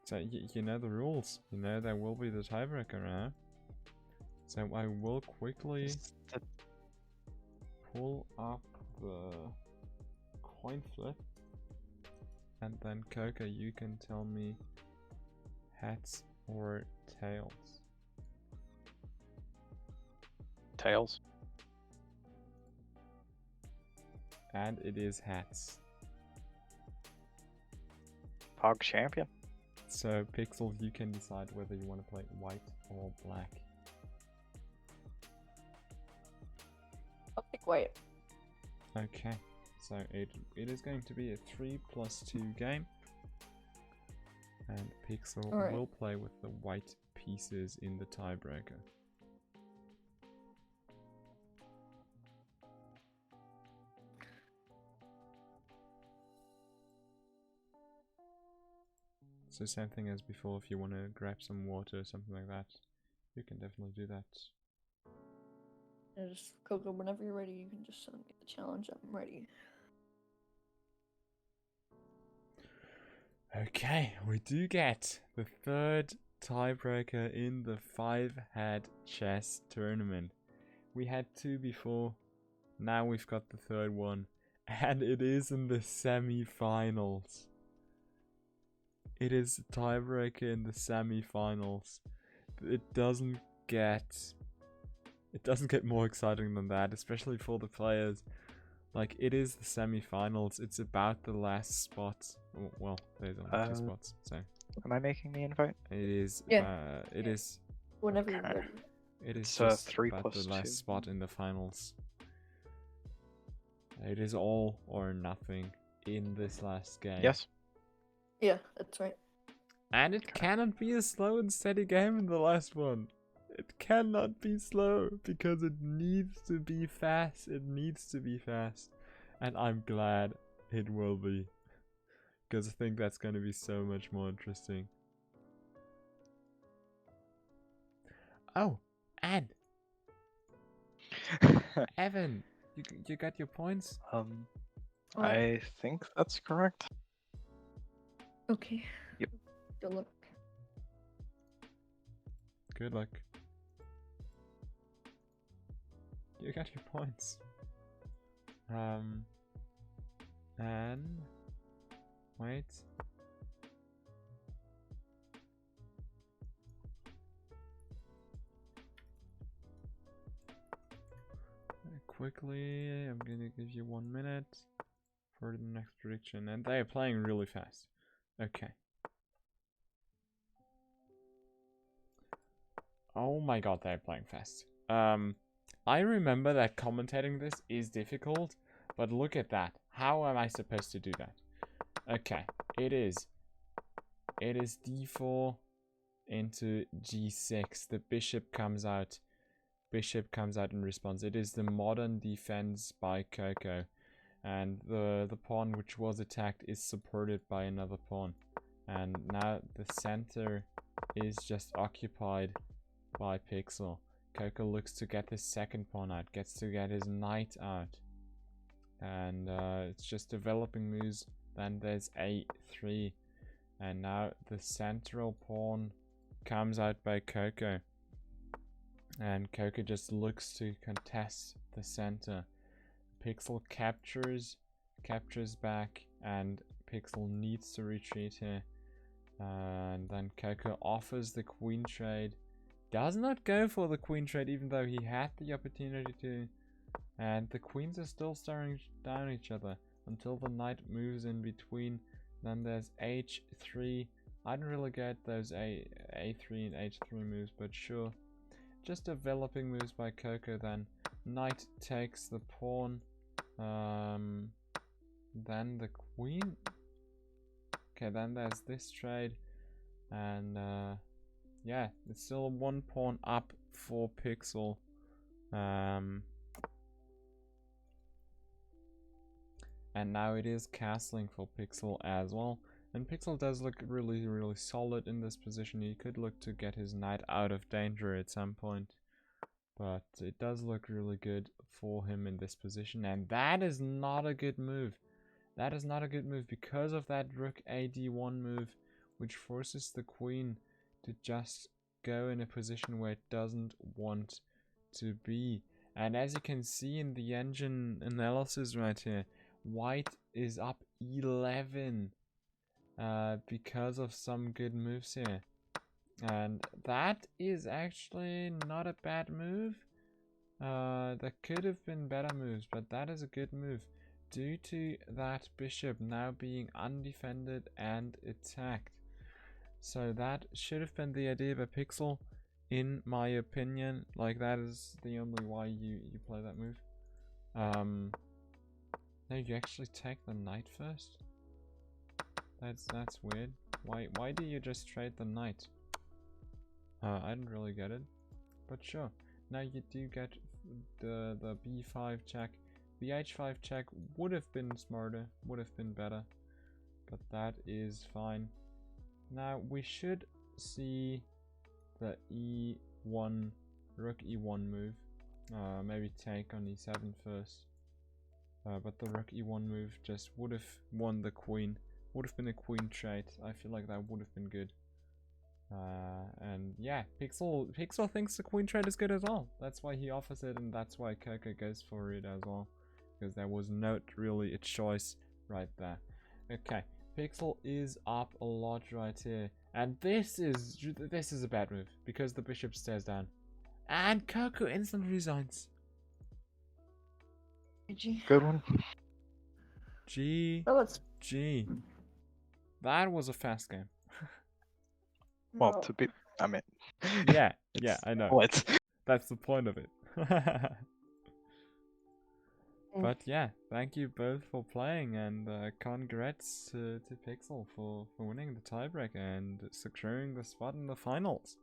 Speaker 1: so you know the rules. You know there will be the tiebreaker now. So I will quickly pull up the coin flip, and then Coco, you can tell me heads or tails.
Speaker 5: Tails.
Speaker 1: And it is hats.
Speaker 5: Pog champion.
Speaker 1: So Pixel, you can decide whether you want to play white or black.
Speaker 4: I'll pick white.
Speaker 1: Okay, so it is going to be a 3+2 game, and Pixel
Speaker 4: Alright.
Speaker 1: will play with the white pieces in the tiebreaker. So same thing as before, if you want to grab some water or something like that, you can definitely do that.
Speaker 4: Yeah, just Coco, whenever you're ready, you can just send me the challenge. I'm ready.
Speaker 1: Okay, we do get the third tiebreaker in the 5-head chess tournament. We had 2 before, now we've got the third one, and it is in the semi-finals. It is a tiebreaker in the semi-finals. It doesn't get It doesn't get more exciting than that, especially for the players. Like, it is the semi-finals. It's about the last spot. Well, there's only 2 spots, so.
Speaker 5: Am I making the invite?
Speaker 1: It is.
Speaker 4: Yeah.
Speaker 1: It is.
Speaker 4: Whenever you're
Speaker 5: Okay.
Speaker 4: ready.
Speaker 1: It is
Speaker 5: It's,
Speaker 1: just
Speaker 5: 3
Speaker 1: about
Speaker 5: plus
Speaker 1: the last
Speaker 5: 2.
Speaker 1: spot in the finals. It is all or nothing in this last game.
Speaker 5: Yes.
Speaker 4: Yeah, that's right.
Speaker 1: And it cannot be a slow and steady game in the last one. It cannot be slow because it needs to be fast. It needs to be fast. And I'm glad it will be. Because I think that's going to be so much more interesting. Oh, and Evan, you got your points?
Speaker 5: I think that's correct.
Speaker 4: Okay.
Speaker 5: Yep.
Speaker 4: Good luck.
Speaker 1: Good luck. You got your points. And wait. Quickly, I'm gonna give you 1 minute for the next prediction, and they are playing really fast. Okay. Oh my god, they're playing fast. I remember that commentating this is difficult, but look at that. How am I supposed to do that? Okay, it is d4 into g6. The bishop comes out. Bishop comes out in response. It is the modern defense by Coco. And the pawn which was attacked is supported by another pawn. And now the center is just occupied by Pixel. Coco looks to get his second pawn out, gets to get his knight out. And it's just developing moves. Then there's a3. And now the central pawn comes out by Coco. And Coco just looks to contest the center. Pixel captures back, and Pixel needs to retreat here. And then Coco offers the queen trade. Does not go for the queen trade even though he had the opportunity to. And the queens are still staring down each other until the knight moves in between. Then there's h3. I don't really get those a3 and h3 moves, but sure. Just developing moves by Coco then. Knight takes the pawn. Then the queen. Okay, then there's this trade. And yeah, it's still 1 pawn up for Pixel. And now it is castling for Pixel as well. And Pixel does look really, really solid in this position. He could look to get his knight out of danger at some point. But it does look really good for him in this position. And that is not a good move. That is not a good move because of that rook ad1 move, which forces the queen to just go in a position where it doesn't want to be. And as you can see in the engine analysis right here, white is up 11 because of some good moves here. And that is actually not a bad move. There could have been better moves, but that is a good move due to that bishop now being undefended and attacked. So that should have been the idea by Pixel, in my opinion. Like, that is the only why you play that move. No, you actually take the knight first. That's weird. Why do you just trade the knight? I didn't really get it, but sure. Now you do get the b5 check. The h5 check would have been smarter, would have been better, but that is fine. Now we should see the e1, rook e1 move. Maybe take on e7 first. But the rook e1 move just would have won the queen. Would have been a queen trade. I feel like that would have been good. And yeah, Pixel thinks the queen trade is good as well. That's why he offers it, and that's why Coco goes for it as well. Because there was not really a choice right there. Okay, Pixel is up a lot right here. And this is a bad move, because the bishop stares down. And Coco instant resigns.
Speaker 4: GG.
Speaker 5: Good one.
Speaker 1: G.
Speaker 4: Oh, it's
Speaker 1: G. That was a fast game.
Speaker 5: Well,
Speaker 4: no.
Speaker 5: to be, I mean,
Speaker 1: Yeah,
Speaker 5: it's
Speaker 1: yeah, I know.
Speaker 5: What?
Speaker 1: That's the point of it. But yeah, thank you both for playing, and congrats to Pixel for winning the tiebreak and securing the spot in the finals.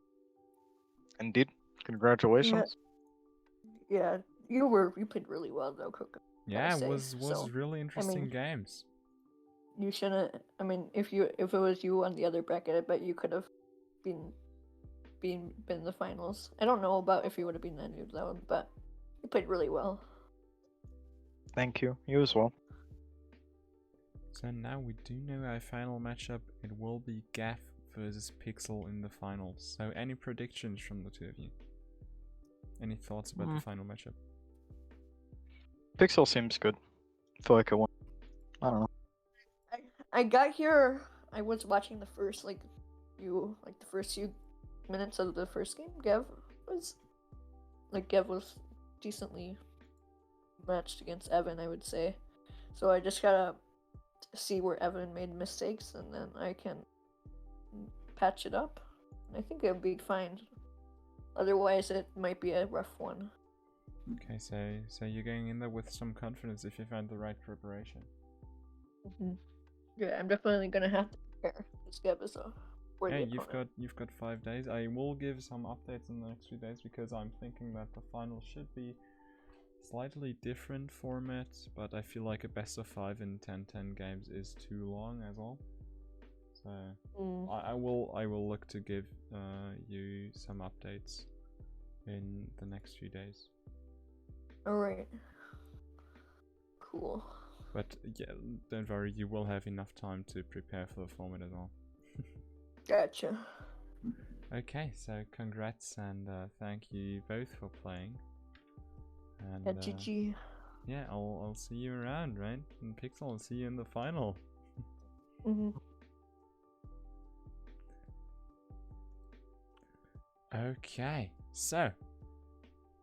Speaker 5: Indeed. Congratulations.
Speaker 4: Yeah, you played really well though, Coco.
Speaker 1: Yeah, it
Speaker 4: say,
Speaker 1: was
Speaker 4: so,
Speaker 1: really interesting games.
Speaker 4: You shouldn't. I mean, if it was you on the other bracket, I bet you could have been in the finals. I don't know about if you would have been any of them, but you played really well.
Speaker 5: Thank you. You as well.
Speaker 1: So now we do know our final matchup. It will be Gaff versus Pixel in the finals. So any predictions from the two of you? Any thoughts about the final matchup?
Speaker 5: Pixel seems good. I feel like I won. I don't know.
Speaker 4: I got here. I was watching the first the first few minutes of the first game. Gav was decently matched against Evan, I would say. So I just gotta see where Evan made mistakes, and then I can patch it up. I think it'll be fine. Otherwise, it might be a rough one.
Speaker 1: Okay, so you're going in there with some confidence if you found the right preparation.
Speaker 4: Yeah, I'm definitely gonna have to prepare. This Gav is a worthy opponent.
Speaker 1: you've got 5 days. I will give some updates in the next few days because I'm thinking that the final should be slightly different format, but I feel like a best of 5 in 10-10 games is too long as well. So I will look to give you some updates in the next few days.
Speaker 4: Alright. Cool.
Speaker 1: But yeah, don't worry, you will have enough time to prepare for the format as well.
Speaker 4: Gotcha.
Speaker 1: Okay, so congrats and thank you both for playing. And
Speaker 4: GG.
Speaker 1: yeah, I'll see you around, right? And Pixel, I'll see you in the final. Okay, so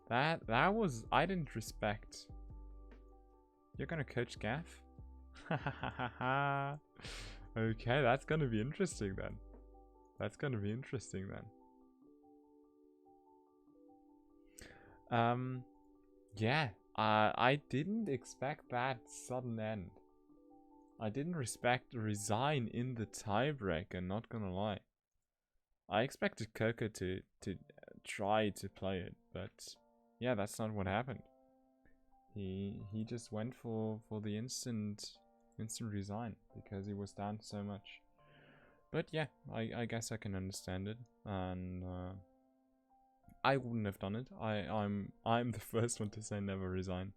Speaker 1: that was, I didn't respect. You're gonna coach Gaff? Okay, that's gonna be interesting then. Yeah, I didn't expect that sudden end. I didn't resign in the tiebreaker, not gonna lie. I expected Coco to try to play it, but yeah, that's not what happened. He just went for the instant resign because he was down so much. But yeah, I guess I can understand it, and I wouldn't have done it. I'm the first one to say never resign,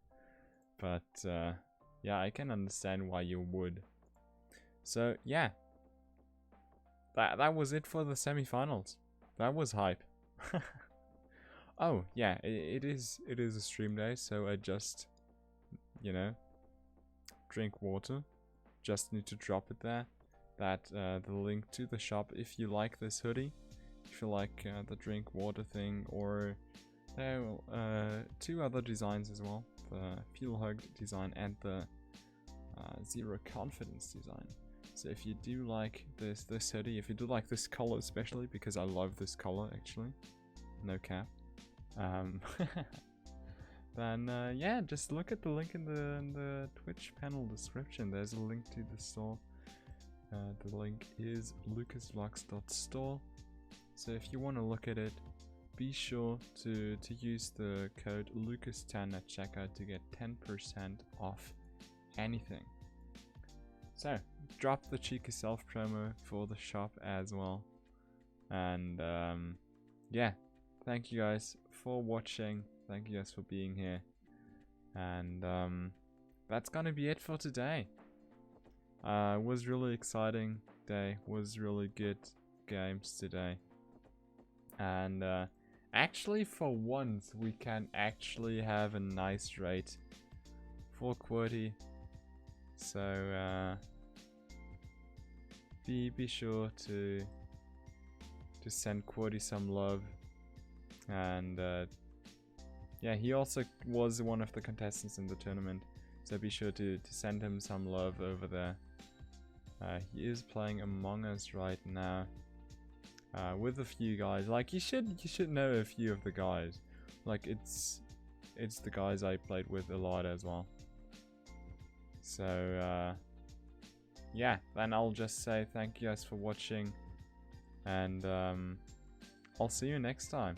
Speaker 1: but yeah, I can understand why you would. So yeah, that was it for the semifinals. That was hype. Oh yeah, it is a stream day, so I just, you know, drink water. Just need to drop it there. That the link to the shop if you like this hoodie, if you like the drink water thing, or 2 other designs as well, the Feel Hugged design and the Zero Confidence design. So if you do like this hoodie, if you do like this color especially, because I love this color actually, no cap, then yeah, just look at the link in the Twitch panel description. There's a link to the store. The link is lucasvlogs.store. So if you want to look at it, be sure to use the code Lucas10 at checkout to get 10% off anything. So drop the cheeky self promo for the shop as well. And yeah, thank you guys for watching. Thank you guys for being here. And that's gonna be it for today. Was really exciting day. Was really good games today. And actually, for once, we can actually have a nice rate for QWERTY. So be sure to send QWERTY some love And yeah, he also was one of the contestants in the tournament, so be sure to send him some love over there. He is playing Among Us right now with a few guys. Like, you should know a few of the guys. Like, it's the guys I played with a lot as well. So yeah, then I'll just say thank you guys for watching, and I'll see you next time.